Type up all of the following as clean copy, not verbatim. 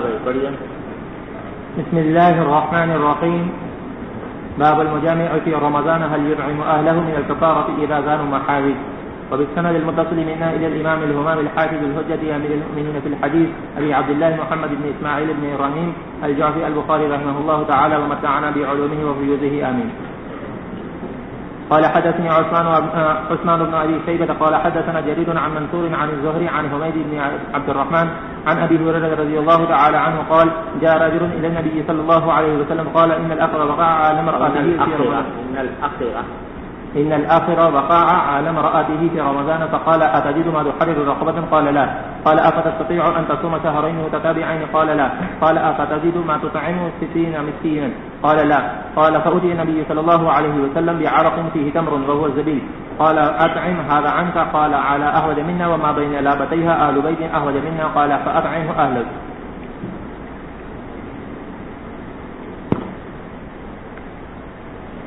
گئی پڑھیے. بسم الله الرحمن الرحيم. باب المجامع في رمضان هل يطعم أهله من الكفارة إذا زانوا محاذ. وبالسند المتصل منا إلى الإمام الهمام الحافظ الحجة أمير المؤمنين في الحديث أبي عبد الله محمد بن إسماعيل بن إبراهيم الجعفي البخاري رحمه الله تعالى ومتعنا بعلومه وفيوزه آمين. قال حدثني عثمان بن أبي شيبة قال حدثنا جرير عن منصور عن الزهري عن حميد بن عبد الرحمن عن أبي هريرة رضي الله تعالى عنه قال جاء رجل إلى النبي صلى الله عليه وسلم قال إن الآخر وقع على امرأته على امرأته في رمضان فقال أتجد ما تحرر رقبة قال لا قال أفتستطيع أن تصوم شهرين متتابعين قال لا قال أفتجد ما تطعم 60 مسكينا قال لا قال فأتي النبي صلى الله عليه وسلم بعرق فيه تمر وهو الزبيب قال أطعم هذا عنك قال على أهود منا وما بين لابتيها أهل بيت أهود منا قال فأطعمه أهلك.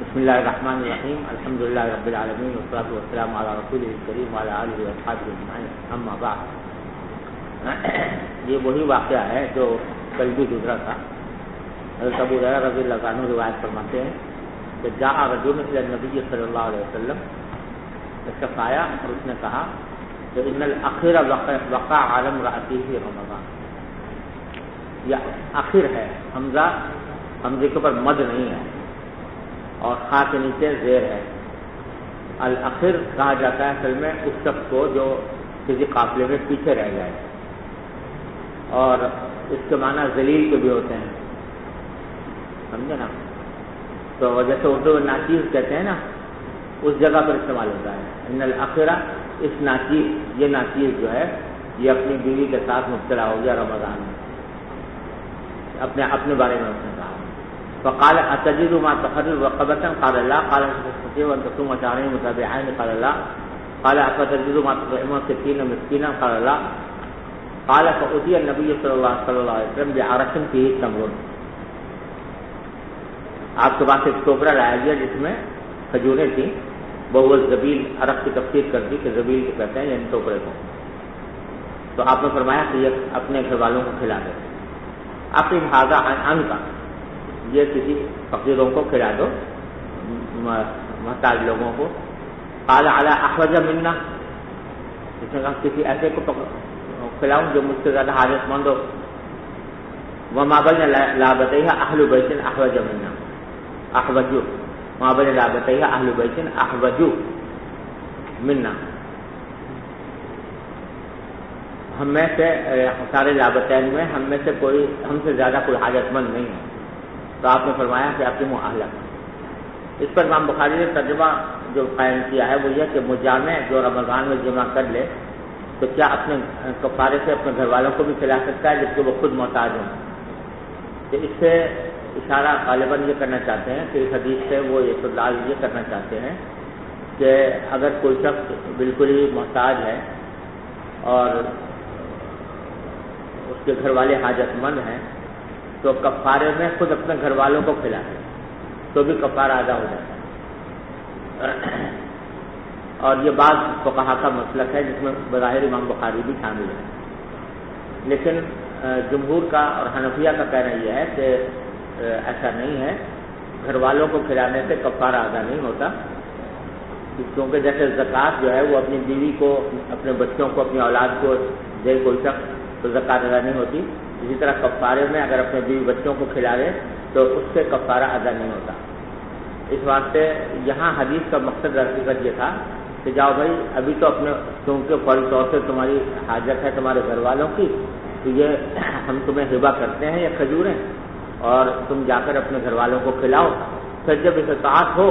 بسم الله الرحمن الرحيم. الحمد لله رب العالمين والصلاة والسلام على رسوله الكريم وعلى آله وأصحابه أجمعين. أما بعد. یہ وہی واقعہ ہے جو کل بھی گزرا تھا. حضرت ابو ہریرہ رضی اللہ عنہ روایت فرماتے ہیں کہ جاء رجل الى النبي صلی اللہ علیہ وسلم. اس کا آیا اور اس نے کہا کہ ان الاخر وقع على امرأته في رمضان. یہ آخر ہے، حمزے کے اوپر مد نہیں ہے اور خا کے نیچے زیر ہے. الاخر کہا جاتا ہے اصل میں اس شخص کو جو کسی قافلے میں پیچھے رہ جائے، اور اس کے معنی ذلیل کے بھی ہوتے ہیں، سمجھے نا. تو جیسے اردو میں ناچیز کہتے ہیں نا، اس جگہ پر استعمال ہوتا ہے. ان الاخرہ، اس ناچیز، یہ ناچیز جو ہے یہ اپنی بیوی کے ساتھ مبتلا ہو گیا رمضان میں، اپنے بارے میں اس نے کہا. فقال أتجد ما تحرر رقبة قال لا قال تستطيع أن تصوم شهرين متتابعين قال لا قال أفتجد ما تطعم 60 مسكينا قال لا قال فأتي النبي صلى الله عليه وسلم بعرق فيه تمر. آپ کے پاس ایک ٹوکرا لایا گیا جس میں کھجوریں تھیں. وہ زبیل، عرق کی تفسیر کر دی کہ زبیل کو کہتے ہیں یعنی ٹوکرے کو. تو آپ نے فرمایا کہ یہ اپنے گھر والوں کو کھلا دے. اقیم هذا عنك، یہ کسی فقیروں کو کھلا دو، محتاج لوگوں کو. قال على احوج منا، اس نے کہا کسی ایسے کو کھلاؤں جو مجھ سے زیادہ حاجت مند ہو. وما بين لابتيها اهل بيت احوج منا، احوج ما بين لابتيها اهل بيت احوج منا. ہم میں سے سارے لابتین میں ہم میں سے کوئی ہم سے زیادہ کوئی حاجت مند نہیں ہے. تو آپ نے فرمایا کہ آپ کی اہلک. اس پر امام بخاری نے ترجمہ جو قائم کیا ہے وہ یہ کہ مجامع جو رمضان میں جمع کر لے تو کیا اپنے کفارے سے اپنے گھر والوں کو بھی کھلا سکتا ہے جبکہ وہ خود محتاج ہوں. تو اس سے اشارہ غالباً یہ کرنا چاہتے ہیں کہ اس حدیث سے وہ استدلال یہ کرنا چاہتے ہیں کہ اگر کوئی شخص بالکل ہی محتاج ہے اور اس کے گھر والے حاجت مند ہیں تو کفارے میں خود اپنے گھر والوں کو کھلا دے تو بھی کفارہ ادا ہو جاتا ہے. اور یہ بعض فقہا کا مسلک ہے جس میں بظاہر امام بخاری بھی شامل ہے. لیکن جمہور کا اور حنفیہ کا کہنا یہ ہے کہ ایسا نہیں ہے. گھر والوں کو کھلانے سے کفارہ ادا نہیں ہوتا، کیونکہ جیسے زکوٰۃ جو ہے وہ اپنی بیوی کو، اپنے بچوں کو، اپنی اولاد کو دے کوئی شخص تو زکوٰۃ ادا نہیں ہوتی. اسی طرح کفارے میں اگر اپنے بیوی بچوں کو کھلا دے تو اس سے کفارہ ادا نہیں ہوتا. اس واسطے یہاں حدیث کا مقصد حقیقت یہ تھا کہ جاؤ بھائی ابھی تو اپنے، کیونکہ فوری طور سے تمہاری حاجت ہے تمہارے گھر والوں کی، تو یہ ہم تمہیں ہبہ کرتے ہیں یا کھجوریں، اور تم جا کر اپنے گھر والوں کو کھلاؤ. پھر جب استطاعت ہو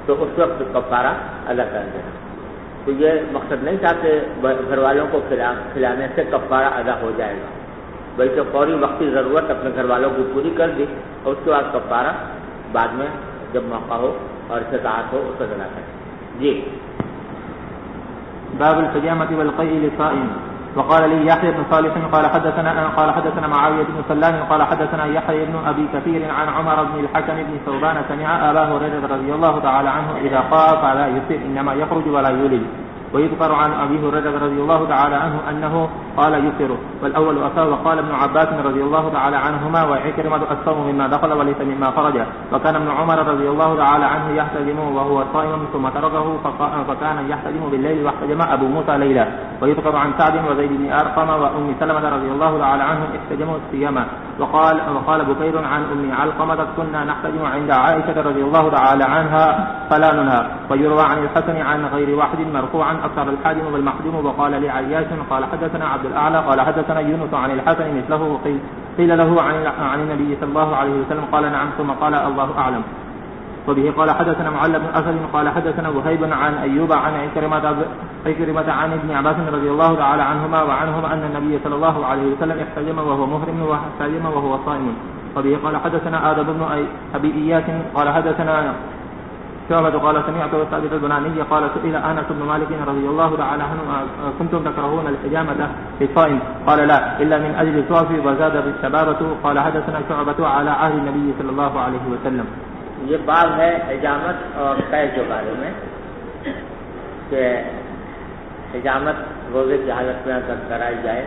تو اس وقت کفارہ ادا کر دینا. تو یہ مقصد نہیں تھا کہ گھر والوں کو کھلانے سے کفارہ ادا ہو جائے گا، بلکہ فوری وقتی ضرورت اپنے گھر والوں کی پوری کر دی اور اس کے بعد کفارہ بعد میں جب موقع ہو اور استطاعت ہو اس کو ادا کریں. جی. باب الحجامة والقيء للصائم. وقال لي يحيى بن صالح قال حدثنا معاوية بن سلام قال حدثنا يحيى بن أبي كثير عن عمر بن الحكم بن ثوبان سمع أبا هريرة رضي الله تعالى عنه إذا قال فلا يفطر إنما يخرج ولا يولد. ويذكر عن أبي هريرة رضي الله تعالى عنه أنه قال يفطر والأول أصاب. وقال ابن عباس رضي الله تعالى عنهما وعكرمة الصوم مما دخل وليس مما خرج. وكان ابن عمر رضي الله تعالى عنه يحتجم وهو صائم ثم تركه فكان يحتجم بالليل واحتجم أبو موسى ليلا. ويذكر عن سعد وزيد بن أرقم وأم سلمة رضي الله تعالى عنهم احتجموا صياما. وقال بكير عن أم علقمة كنا نحتجم عند عائشة رضي الله تعالى عنها فلا ننهى. ويروى عن الحسن عن غير واحد مرفوعا أفطر الحاجم والمحجوم. وقال لعياش قال حدثنا عبد الأعلى قال حدثنا يونس عن الحسن مثله. قيل له عن النبي صلى الله عليه وسلم قال نعم ثم قال الله أعلم. وبه قال حدثنا معل بن أسد قال حدثنا وهيب عن أيوب عن عكرمة عن ابن عباس رضي الله تعالى عنهما وعنهم أن النبي صلى الله عليه وسلم احتجم وهو محرم واحتجم وهو صائم. وبه قال حدثنا آدم بن أبي إياس قال حدثنا شعبة قال سمعت ثابت البناني قال سئل أنس بن مالك رضي الله تعالى عنه كنتم تكرهون الحجامة في الصائم قال لا إلا من أجل الصوف وزاد بالشبابة. قال حدثنا شعبة على عهد النبي صلى الله عليه وسلم. یہ باب ہے حجامت اور قید کے بارے میں کہ حجامت روزے کی حالت میں اگر کرائی جائے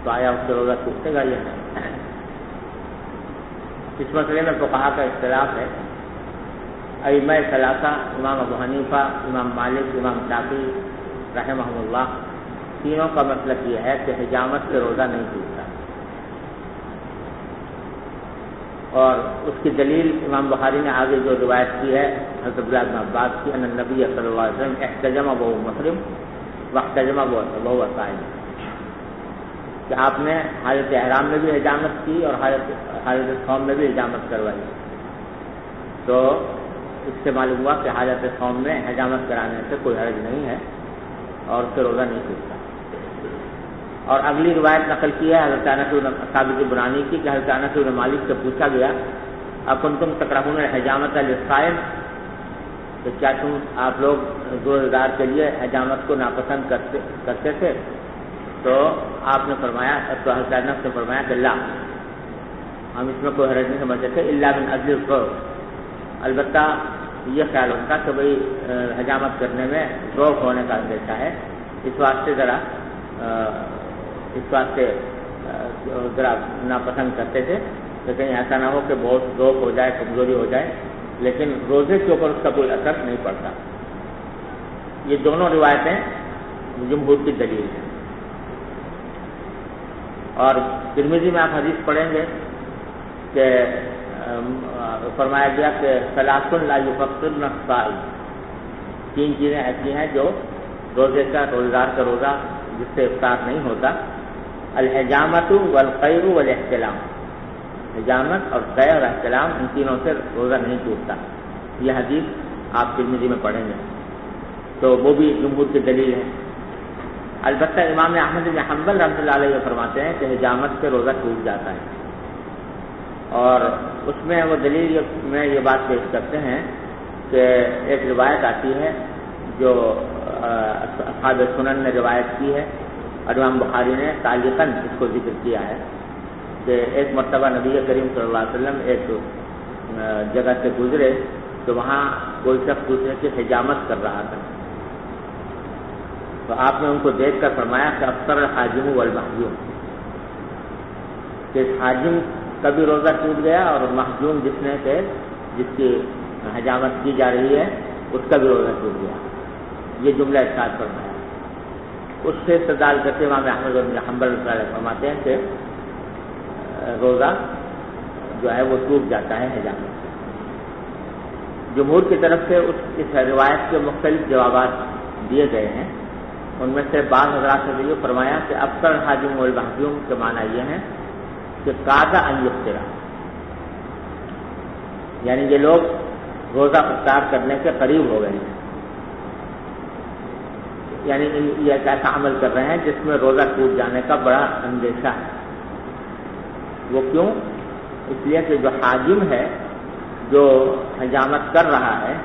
تو آیا اس سے روزہ ٹوٹے گا یا نہیں. اس مسئلے میں فقہا کا اختلاف ہے. ائمہ ثلاثہ امام ابو حنیفہ امام مالک امام شافعی رحمہم اللہ تینوں کا مسلک یہ ہے کہ حجامت سے روزہ نہیں ٹوٹتا. اور اس کی دلیل امام بخاری نے آگے جو روایت کی ہے حضرت عبداللہ بن عباس کی ان النبی صلی اللہ علیہ وسلم احتجم وهو محرم واحتجم وهو صائم کہ آپ نے حالت احرام میں بھی حجامت کی اور حالت صوم میں بھی حجامت کروائی. تو اس سے معلوم ہوا کہ حالت صوم میں حجامت کرانے سے کوئی حرج نہیں ہے اور اس سے روزہ نہیں ٹوٹتا. اور اگلی روایت نقل کی ہے حضرت انس بن ثابت بنانی کی کہ حضرت انس بن مالک سے پوچھا گیا اکنتم تکرہون الحجامۃ للصائم کہ کیا آپ لوگ روزہ دار کے لیے حجامت کو ناپسند کرتے تھے؟ تو آپ نے فرمایا تو حضرت انس نے فرمایا کہ لا ہم اس میں کوئی حرج نہیں سمجھتے تھے الا من اجل الضعف. البتہ یہ خیال ہوتا کہ بھئی حجامت کرنے میں ضعف ہونے کا اندیشہ ہے اس واسطے ذرا ناپسند کرتے تھے کہ کہیں ایسا نہ ہو کہ بہت ذوق ہو جائے کمزوری ہو جائے لیکن روزے کے اوپر اس کا کوئی اثر نہیں پڑتا. یہ دونوں روایتیں جمہور کی دلیل ہیں. اور ترمذی میں آپ حدیث پڑھیں گے کہ فرمایا گیا کہ ثلاث لا یفطرن الصائم تین چیزیں ایسی ہیں جو روزدار کا روزہ جس سے افطار نہیں ہوتا. الحجامت والقیر والاحتلام حجامت اور قیر اور احتلام ان تینوں سے روزہ نہیں ٹوٹتا. یہ حدیث آپ ترمذی میں پڑھیں گے تو وہ بھی جمہور کی دلیل ہے. البتہ امام احمد بن حنبل رحمۃ اللہ علیہ فرماتے ہیں کہ حجامت سے روزہ ٹوٹ جاتا ہے اور اس میں وہ دلیل میں یہ بات پیش کرتے ہیں کہ ایک روایت آتی ہے جو اصحاب سنن نے روایت کی ہے اور امام بخاری نے تعلیقاً اس کو ذکر کیا ہے کہ ایک مرتبہ نبی کریم صلی اللہ علیہ وسلم ایک جگہ سے گزرے تو وہاں کوئی شخص دوسرے کی حجامت کر رہا تھا. تو آپ نے ان کو دیکھ کر فرمایا کہ افطر الحاجم والمحجوم کہ حاجم کا بھی روزہ ٹوٹ گیا اور محجوم جس کی حجامت کی جا رہی ہے اس کا بھی روزہ ٹوٹ گیا. یہ جملہ ارشاد فرمایا. اس سے استدلال کرتے امام احمد بن حنبل فرماتے ہیں کہ روزہ جو ہے وہ ٹوٹ جاتا ہے حجامت سے. جمہور کی طرف سے اس روایت کے مختلف جوابات دیے گئے ہیں. ان میں سے بعض حضرات نے یہ فرمایا کہ افطر الحاجم والمحجوم کے معنی یہ ہیں کہ قاعدہ ان یفطر یعنی یہ لوگ روزہ افطار کرنے کے قریب ہو گئے ہیں یعنی یہ ایک ایسا عمل کر رہے ہیں جس میں روزہ ٹوٹ جانے کا بڑا اندیشہ ہے. وہ کیوں؟ اس لیے کہ جو حاجم ہے جو حجامت کر رہا ہے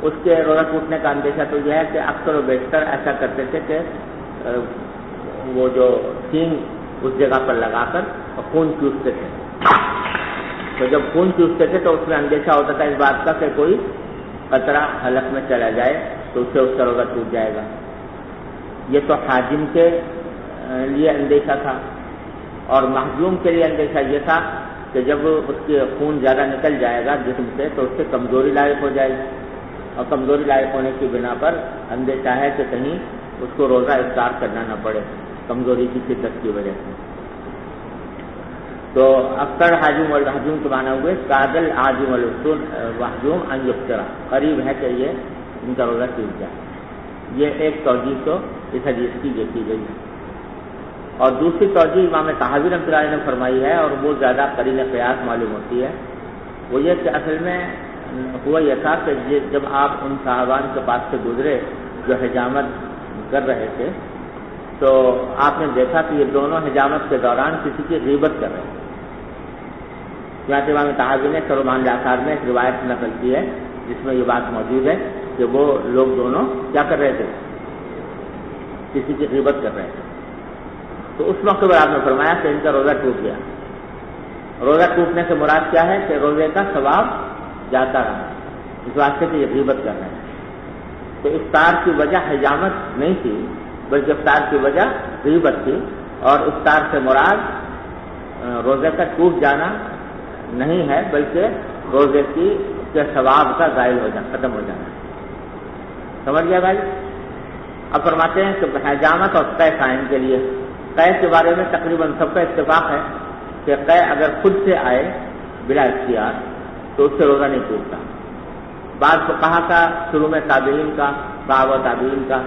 اس کے روزہ ٹوٹنے کا اندیشہ تو یہ ہے کہ اکثر و بیشتر ایسا کرتے تھے کہ وہ جو سینگ اس جگہ پر لگا کر خون چوستے تھے. تو جب خون چوستے تھے تو اس میں اندیشہ ہوتا تھا اس بات کا کہ کوئی قطرہ حلق میں چلا جائے تو اس سے اس کا روزہ ٹوٹ جائے گا. یہ تو حاجم کے لیے اندیشہ تھا، اور محجوم کے لیے اندیشہ یہ تھا کہ جب اس کے خون زیادہ نکل جائے گا جسم سے تو اس سے کمزوری لاحق ہو جائے گی، اور کمزوری لاحق ہونے کی بنا پر اندیشہ ہے کہ کہیں اس کو روزہ افطار کرنا نہ پڑے کمزوری کی شدت کی وجہ سے۔ تو اکثر حاجم والمحجوم کے معنی ہوئے قابل حاجم والمحجوم ان یفطر، قریب ہے کہ یہ ان کا روزہ ٹوٹ جائے۔ یہ ایک توجیہ تو اس حدیث کی یہ کی گئی ہے، اور دوسری توجیہ امام طحاوی رحمۃ اللہ علیہ نے فرمائی ہے، اور وہ زیادہ قرین قیاس معلوم ہوتی ہے، وہ یہ کہ اصل میں ہوا یہ تھا کہ جب آپ ان صحابان کے پاس سے گزرے جو حجامت کر رہے تھے تو آپ نے دیکھا کہ یہ دونوں حجامت کے دوران کسی کی غیبت کر رہے تھے۔ یہاں سے امام طحاوی نے شرحمان الاثار میں ایک روایت نقل کی ہے جس میں یہ بات موجود ہے کہ وہ لوگ دونوں کیا کر رہے تھے، کسی کی غیبت کر رہے تھے۔ تو اس موقع پر آپ نے فرمایا کہ ان کا روزہ ٹوٹ گیا۔ روزہ ٹوٹنے سے مراد کیا ہے کہ روزے کا ثواب جاتا رہا، اس واسطے کہ یہ غیبت کر رہے ہیں۔ تو افطار کی وجہ حجامت نہیں تھی بلکہ افطار کی وجہ غیبت تھی، اور افطار سے مراد روزے کا ٹوٹ جانا نہیں ہے بلکہ روزے کے ثواب کا زائل ہو جانا، ختم ہو جانا۔ سمجھ گیا بھائی؟ اب فرماتے ہیں کہ حجامت اور قے قائم کے لیے، قے کے بارے میں تقریباً سب کا اتفاق ہے کہ قے اگر خود سے آئے بلا اختیار تو اس سے روزہ نہیں ٹوٹتا۔ بعض فقہا کا شروع میں تابعین کا، صحابہ تابعین کا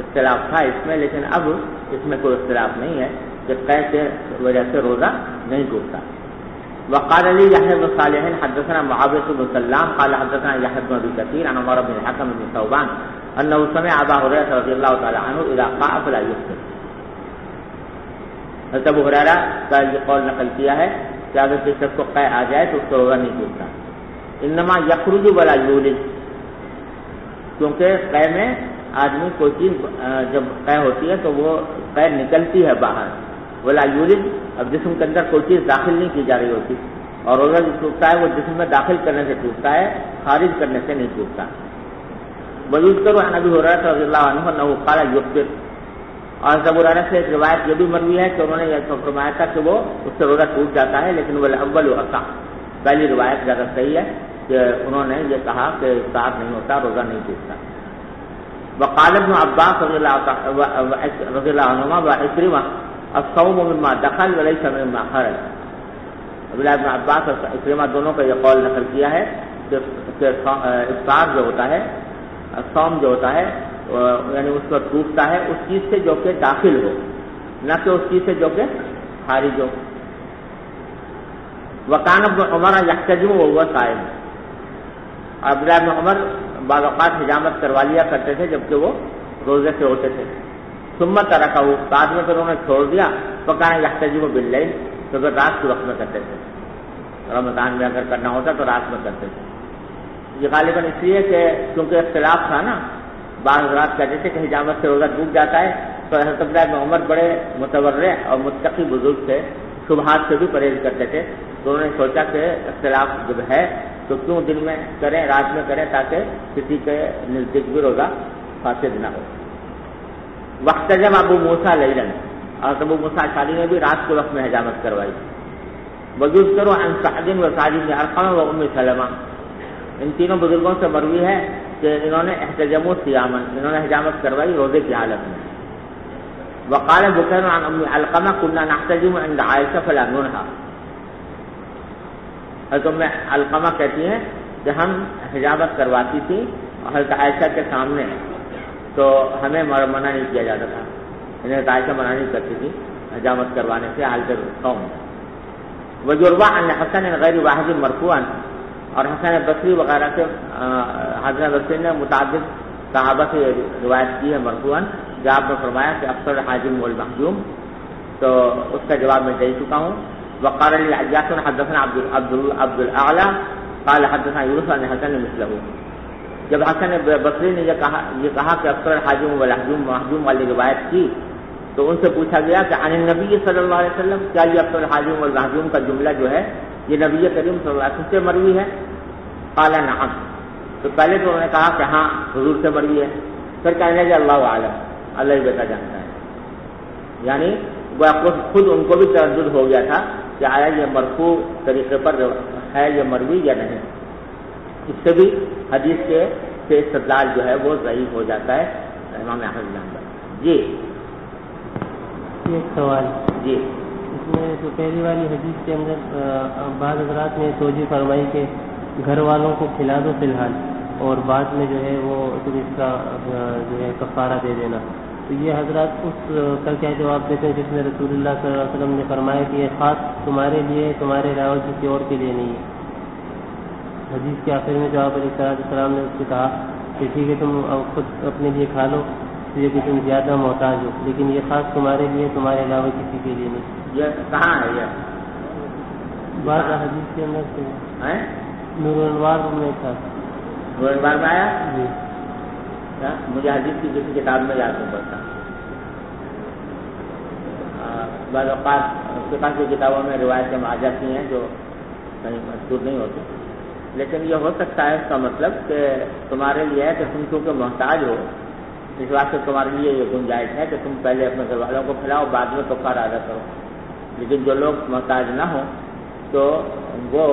اختلاف تھا اس میں، لیکن اب اس میں کوئی اختلاف نہیں ہے کہ قے کی وجہ سے روزہ نہیں ٹوٹتا۔ وقال لي يحيى بن صالح حدثنا معاوية بن سلام قال حدثنا يحيى بن ابي كثير عن عمر بن الحكم بن ثوبان انه سمع ابا هريره رضي الله تعالى عنه اذا قاء فلا يفطر۔ حضرت ابو ہریرہ کا یہ قول نقل کیا ہے کہ اگر کسی شخص کو قے آ جائے تو اس کا روزہ نہیں ٹوٹتا۔ انما یخرج ولا یولج، کیونکہ قے میں آدمی کوئی چیز جب قے ہوتی ہے تو وہ قے نکلتی ہے باہر، ولا یولج اب جسم کے اندر کوئی چیز داخل نہیں کی جا رہی ہوتی، اور روزہ جو ٹوٹتا ہے وہ جسم میں داخل کرنے سے ٹوٹتا ہے، خارج کرنے سے نہیں ٹوٹتا۔ ویذکر عن ابی ہریرہ رضی اللہ عنہ انہ قال یفطر، اور ابو ہریرہ سے ایک روایت یہ بھی مروی ہے کہ انہوں نے یہ فرمایا تھا کہ وہ اس سے روزہ ٹوٹ جاتا ہے، لیکن والاول اصح، پہلی روایت زیادہ صحیح ہے کہ انہوں نے یہ کہا کہ افطار نہیں ہوتا، روزہ نہیں ٹوٹتا۔ وقال ابن عباس رضی اللہ عنہما وعکرمہ الصوم مما دخل وليس مما خرج، عبداللہ ابن عباس اور عکرمہ دونوں کا یہ قول نقل کیا ہے کہ افطار جو ہوتا ہے، صوم جو ہوتا ہے یعنی اس پر ٹوٹتا ہے اس چیز سے جو کہ داخل ہو، نہ کہ اس چیز سے جو کہ خارج ہو۔ وکان ابن عمر یحتجم وهو صائم، عبداللہ ابن عمر بعض اوقات حجامت کروا لیا کرتے تھے جبکہ وہ روزے سے ہوتے تھے۔ ثم ترکہ، بعد میں پھر انہوں نے چھوڑ دیا، وکان یحتجم باللیل، تو پھر رات کے وقت میں کرتے تھے، رمضان میں اگر کرنا ہوتا تو رات میں کرتے تھے۔ یہ غالباً اس لیے کہ کیونکہ اختلاف تھا نا، بعض حضرات کہتے تھے کہ حجامت سے روزہ ٹوٹ جاتا ہے، تو حضرت عبداللہ بن عمر بڑے متورع اور متقی بزرگ تھے، شبہات سے بھی پرہیز کرتے تھے، تو انہوں نے سوچا کہ اختلاف جب ہے تو کیوں دن میں کریں، رات میں کریں، تاکہ کسی کے نزدیک بھی روزہ فاسد نہ ہو۔ وقت جب ابو موسیٰ لیلاً، اور ابو موسیٰ اشعری نے بھی رات کے وقت میں حجامت کروائی۔ وذکر عن سعد وسعد بن ارقم و ام سلمہ، ان تینوں بزرگوں سے مروی ہے کہ انہوں نے احتجموا صیاما، انہوں نے حجامت کروائی روزے کی حالت میں۔ وقال بکیر عن ام علقمہ كنا نحتجم عند عائشہ فلا ننہى، حضرت ام علقمہ کہتی ہیں کہ ہم حجامت کرواتی تھی اور حضرت عائشہ کے سامنے، تو ہمیں منع نہیں کیا جاتا تھا، انہیں عائشہ منع نہیں کرتی تھی حجامت کروانے سے حالت قوم۔ وجروہ عن حسن غیر واحد مرفوعا، اور حسن بصری وغیرہ سے حسن بصری نے متعدد صحابہ سے روایت کی ہے مرفوعاً، جب آپ نے فرمایا کہ افطر الحاجم والمحجوم، تو اس کا جواب میں دے چکا ہوں۔ وقال لي عياش حدثنا عبد الاعلى قال حدثنا يونس عن حسن مثله، جب حسن بصری نے یہ کہا کہ افطر الحاجم والمحجوم والی روایت کی تو ان سے پوچھا گیا کہ عن النبی صلی اللہ علیہ وسلم، کیا یہ افطر الحاجم والمحجوم کا جملہ جو ہے یہ نبی کریم صلی اللہ علیہ وسلم سے مروی ہے؟ قال نعم، تو پہلے تو انہوں نے کہا کہ ہاں حضور سے مروی ہے، پھر کہنے لگے اللہ اعلم، اللہ ہی بہتر جانتا ہے. یعنی وہ خود ان کو بھی تردد ہو گیا تھا کہ آیا یہ مرفوع طریقے پر ہے یہ مروی یا نہیں. اس سے بھی حدیث کے استدلال جو ہے وہ ضعیف ہو جاتا ہے امام احمد بن حنبل. جی ایک سوال. جی اس میں جو پہلی والی حدیث کے اندر بعض حضرات نے توجہ فرمائی کہ گھر والوں کو کھلا دو فی الحال اور بعد میں جو ہے وہ اس کا جو ہے کفارہ دے دینا. تو یہ حضرات اس کا کیا جواب دیتے ہیں جس میں رسول اللہ صلی اللہ علیہ وسلم نے فرمایا کہ یہ خاص تمہارے لیے تمہارے علاوہ کسی اور کے لیے نہیں ہے. حدیث کے آخر میں جو آپ علیہ السلام نے اس سے کہا کہ ٹھیک ہے تم خود اپنے لیے کھا لو یہ کہ تم زیادہ محتاج ہو لیکن یہ خاص تمہارے لیے تمہارے علاوہ کسی کے لیے نہیں. یہ کہاں ہے یہ بعض حدیث کے اندر سے نور الانوار میں تھا. نور الانوار میں آیا جی مجھے حدیث کی کسی کتاب میں یاد نہیں پڑتا. بعض اوقات فقہ کی کتابوں میں روایتیں آ جاتی ہیں جو کہیں مشہور نہیں ہوتی لیکن یہ ہو سکتا ہے اس کا مطلب کہ تمہارے لیے ہے کہ تم چونکہ محتاج ہو اس واسطے تمہارے لیے یہ گنجائش ہے کہ تم پہلے اپنے گھر والوں کو کھلاؤ بعد میں کفارہ ادا کرو. لیکن جو لوگ محتاج نہ ہوں تو وہ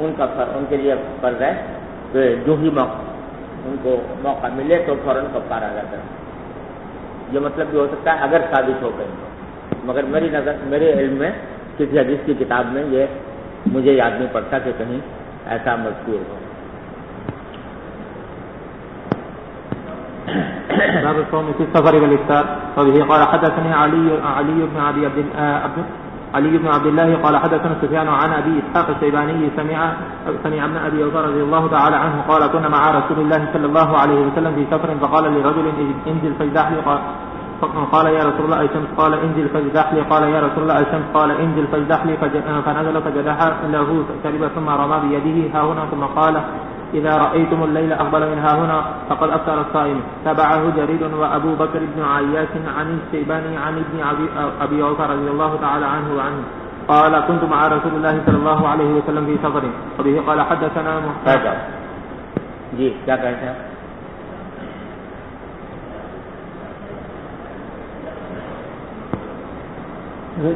ان کے لیے فرض ہے کہ جو ہی ان کو موقع ملے تو فوراً کفارہ ادا کریں. یہ مطلب بھی ہو سکتا ہے اگر ثابت ہو گئی مگر میرے علم میں کسی حدیث کی کتاب میں یہ مجھے یاد نہیں پڑتا کہ کہیں ایسا مذکور ہو. باب الصوم في السفر والإفطار. وبه قال حدثني علي بن عبد الله قال حدثنا سفيان عن أبي إسحاق الشيباني سمع ابن أبي أوفى رضي الله تعالى عنه قال كنا مع رسول الله صلى الله عليه وسلم في سفر فقال لرجل انزل فاجدح لي قال يا رسول الله الشمس قال انزل فاجدح لي قال يا رسول الله الشمس قال انزل فاجدح لي فنزل فجدح له شرب ثم رمى بيده ها هنا ثم قال إذا رأيتم الليل أقبل من ها هنا فقد أفطر الصائم. تبعه جرير وأبو بكر بن عياش عن الشيباني عن ابن أبي أوفى رضي الله تعالى عنه وعنه قال كنت مع رسول الله صلى الله عليه وسلم في سفر. وبه قال حدثنا محمد. جی کیا کہتے ہیں؟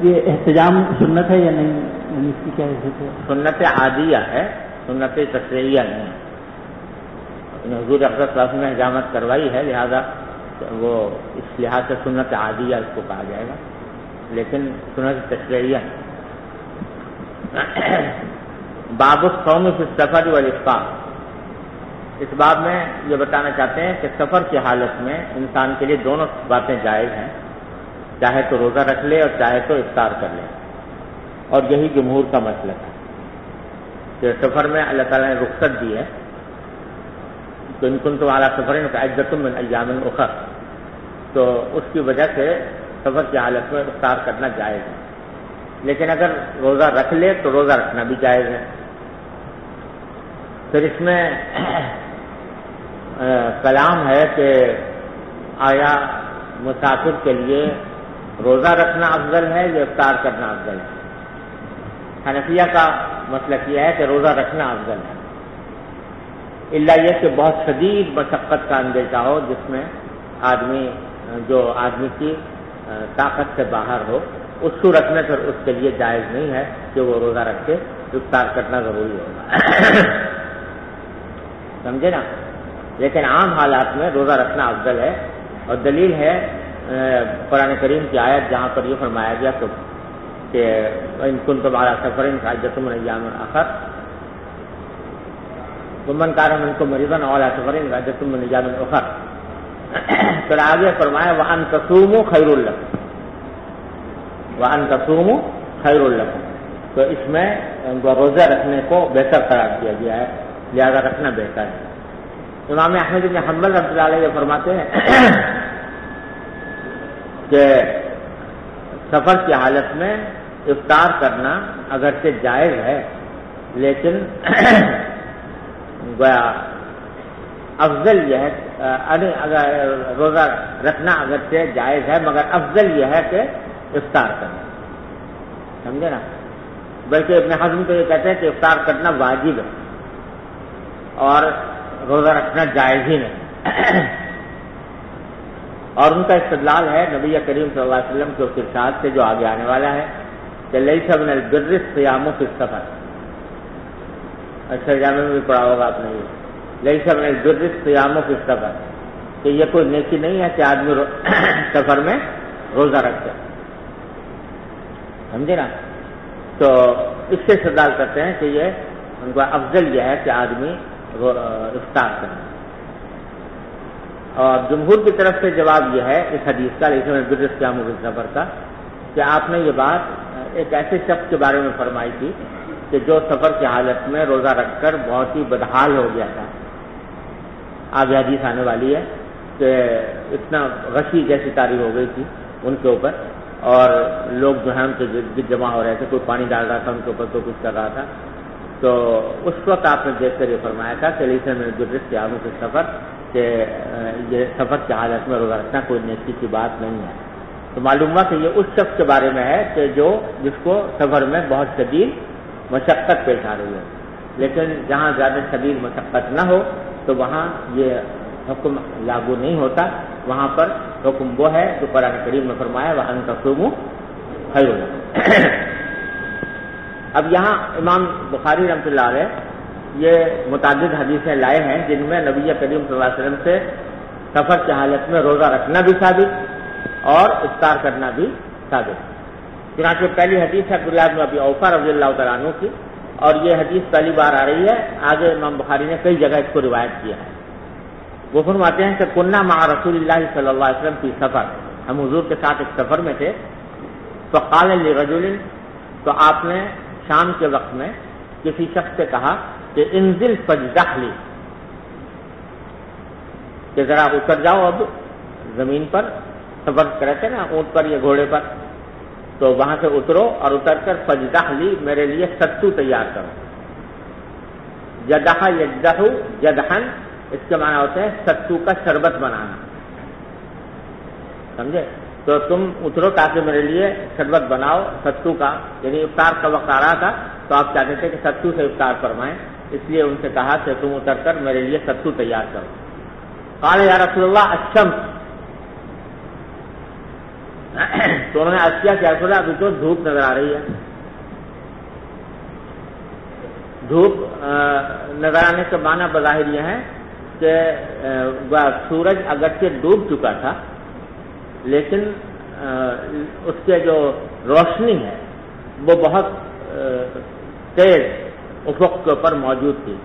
یہ احتجام سنت ہے یا نہیں اس کی کیا حیثیت ہے؟ سنت عادیہ ہے سنت تشریعیہ نہیں. حضور اقدس صلی اللہ علیہ وسلم نے حجامت کروائی ہے لہذا وہ اس لحاظ سے سنت عادیہ اس کو کہا جائے گا لیکن سنت تشریعیہ نہیں. باب الصوم فی السفر والافطار. اس باب میں یہ بتانا چاہتے ہیں کہ سفر کی حالت میں انسان کے لیے دونوں باتیں جائز ہیں چاہے تو روزہ رکھ لے اور چاہے تو افطار کر لے. اور یہی جمہور کا مسلک ہے کہ سفر میں اللہ تعالیٰ نے رخصت دی ہے تو ان کنتم علی سفر فعدۃ من ایام اخر تو اس کی وجہ سے سفر کی حالت میں افطار کرنا جائز ہے. لیکن اگر روزہ رکھ لے تو روزہ رکھنا بھی جائز ہے. پھر اس میں کلام ہے کہ آیا مسافر کے لیے روزہ رکھنا افضل ہے یا افطار کرنا افضل ہے. حنفیہ کا مسلک یہ ہے کہ روزہ رکھنا افضل ہے الا یہ کہ بہت شدید مشقت کا اندیشہ ہو جس میں آدمی کی طاقت سے باہر ہو اس صورت میں پھر اس کے لیے جائز نہیں ہے کہ وہ روزہ رکھ کے افطار کرنا ضروری ہوگا. سمجھے نا. لیکن عام حالات میں روزہ رکھنا افضل ہے اور دلیل ہے قرآن کریم کی آیت جہاں پر یہ فرمایا گیا کہ ان کنتم علی سفر فعدۃ من ایام اخر ومن کان منکم مریضا او علی سفر فعدۃ من ایام اخر. پھر آگے فرمایا وان تصوموا خیر لکم تو اس میں روزہ رکھنے کو بہتر قرار دیا گیا ہے لہذا رکھنا بہتر ہے. امام احمد بن حنبل رحمۃ اللہ علیہ فرماتے ہیں کہ سفر کی حالت میں افطار کرنا اگرچہ جائز ہے لیکن افضل یہ ہے اگر روزہ رکھنا اگرچہ جائز ہے مگر افضل یہ ہے کہ افطار کرنا. سمجھے نا. بلکہ ابن حزم تو یہ کہتے ہیں کہ افطار کرنا واجب ہے اور روزہ رکھنا جائز ہی نہیں. اور ان کا استدلال ہے نبی کریم صلی اللہ علیہ وسلم کے اس ارشاد سے جو آگے آنے والا ہے کہ لیس من البر الصیام فی السفر. اچھا جامع میں بھی پڑھا ہوگا آپ نے یہ لیس من البر الصیام فی السفر کہ یہ کوئی نیکی نہیں ہے کہ آدمی سفر میں روزہ رکھے. سمجھے نا؟ تو اس سے استدلال کرتے ہیں کہ یہ ان کا افضل یہ ہے کہ آدمی افطار کرے. اور جمہور کی طرف سے جواب یہ ہے اس حدیث کا لیس من البر الصیام فی السفر کا کہ آپ نے یہ بات ایک ایسے شخص کے بارے میں فرمائی تھی کہ جو سفر کی حالت میں روزہ رکھ کر بہت ہی بدحال ہو گیا تھا. آگے حدیث آنے والی ہے کہ اتنا غشی جیسی طاری ہو گئی تھی ان کے اوپر اور لوگ جو ہیں ان کے گرد جمع ہو رہے تھے, کوئی پانی ڈال رہا تھا ان کے اوپر, کوئی کچھ کر رہا تھا. تو اس وقت آپ نے دیکھ کر یہ فرمایا تھا کہ لیس من البر الصیام فی السفر کہ یہ سفر کی حالت میں روزہ رکھنا کوئی نیکی کی بات نہیں ہے. تو معلوم ہوا کہ یہ اس شخص کے بارے میں ہے کہ جس کو سفر میں بہت شدید مشقت پیش آ رہی ہے, لیکن جہاں زیادہ شدید مشقت نہ ہو تو وہاں یہ حکم لاگو نہیں ہوتا. وہاں پر حکم وہ ہے جو قرآن کریم میں فرمایا وَأَن تَصُومُوا خَيْرٌ لَكُمْ. اب یہاں امام بخاری رحمۃ اللہ علیہ یہ متعدد حدیثیں لائے ہیں جن میں نبی کریم صلی اللہ علیہ وسلم سے سفر کی حالت میں روزہ رکھنا بھی ثابت اور افطار کرنا بھی ثابت. چنانچہ پہلی حدیث ہے عبداللہ بن ابی اوفا رضی اللہ تعالیٰ عنہ کی, اور یہ حدیث پہلی بار آ رہی ہے. آگے امام بخاری نے کئی جگہ اس کو روایت کیا ہے. وہ فرماتے ہیں کہ کننا مع رسول اللہ صلی اللہ علیہ وسلم فی سفر, ہم حضور کے ساتھ ایک سفر میں تھے. فقال لرجل, تو آپ نے شام کے وقت میں کسی شخص سے کہا کہ انزل فاجدح لی, کہ ذرا اتر جاؤ اب زمین پر, سفر کرے تھے نا اونٹ پر یا گھوڑے پر, تو وہاں سے اترو اور اتر کر فاجدح لی میرے لیے ستو تیار کرو. جدح یجدح جدحن, اس کے معنی ہوتے ہیں ستو کا شربت بنانا. سمجھے؟ تو تم اترو تاکہ میرے لیے شربت بناؤ ستو کا, یعنی افطار کا وقت آ رہا تھا تو آپ چاہتے تھے کہ ستو سے افطار فرمائیں, اس لیے ان سے کہا کہ تم اتر کر میرے لیے ستو تیار کرو. قال یا رسول اللہ الشمس, تو انہوں نے عرض کیا کہ رسول اللہ ابھی تو دھوپ نظر آ رہی ہے. دھوپ نظر آنے کے معنی بظاہر یہ ہے کہ سورج اگرچہ ڈوب چکا تھا لیکن اس کے جو روشنی ہے وہ بہت تیز افق کے اوپر موجود تھی.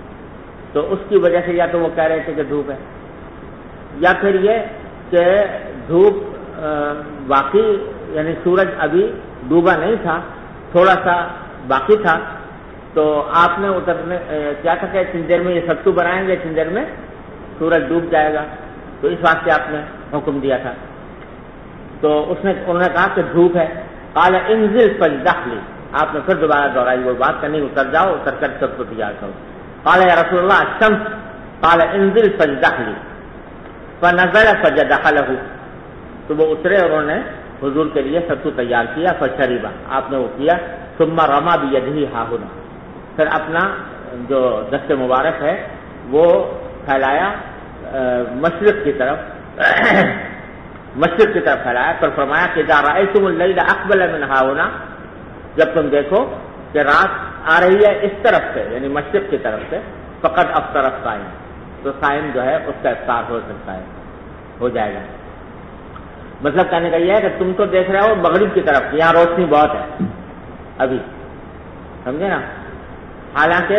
تو اس کی وجہ سے یا تو وہ کہہ رہے تھے کہ دھوپ ہے, یا پھر یہ کہ دھوپ واقعی یعنی سورج ابھی ڈوبا نہیں تھا, تھوڑا سا باقی تھا. تو آپ نے اترنے کیا تھا کہ اتنی دیر میں یہ ستو بنائیں گے, اتنی دیر میں سورج ڈوب جائے گا, تو اس واسطے آپ نے حکم دیا تھا. تو انہوں نے کہا کہ دھوپ ہے. قال انزل فاجدح لی, آپ نے پھر دوبارہ دہرائی وہ بات کرنی, اتر جاؤ, اتر کر سب کو تیار کرو. قال یا رسول اللہ الشمس, قال انزل فاجدح لی فنزل فجدح له, تو وہ اترے اور انہوں نے حضور کے لیے ستو تیار کیا. فشربا, آپ نے وہ کیا. ثم رما بیدہ ہاہنا, پھر اپنا جو دست مبارک ہے وہ پھیلایا مشرق کی طرف, مشرق کی طرف پھیلایا. پر فرمایا کہ اذا رأیتم اللیل اقبل من ہاہنا, جب تم دیکھو کہ رات آ رہی ہے اس طرف سے یعنی مشرق کی طرف سے, فقد افطر الصائم, تو صائم جو ہے اس کا افطار ہو سکتا ہے, ہو جائے گا. مطلب کہنے کا یہ ہے کہ تم تو دیکھ رہے ہو مغرب کی طرف, یہاں روشنی بہت ہے ابھی, سمجھے نا. حالانکہ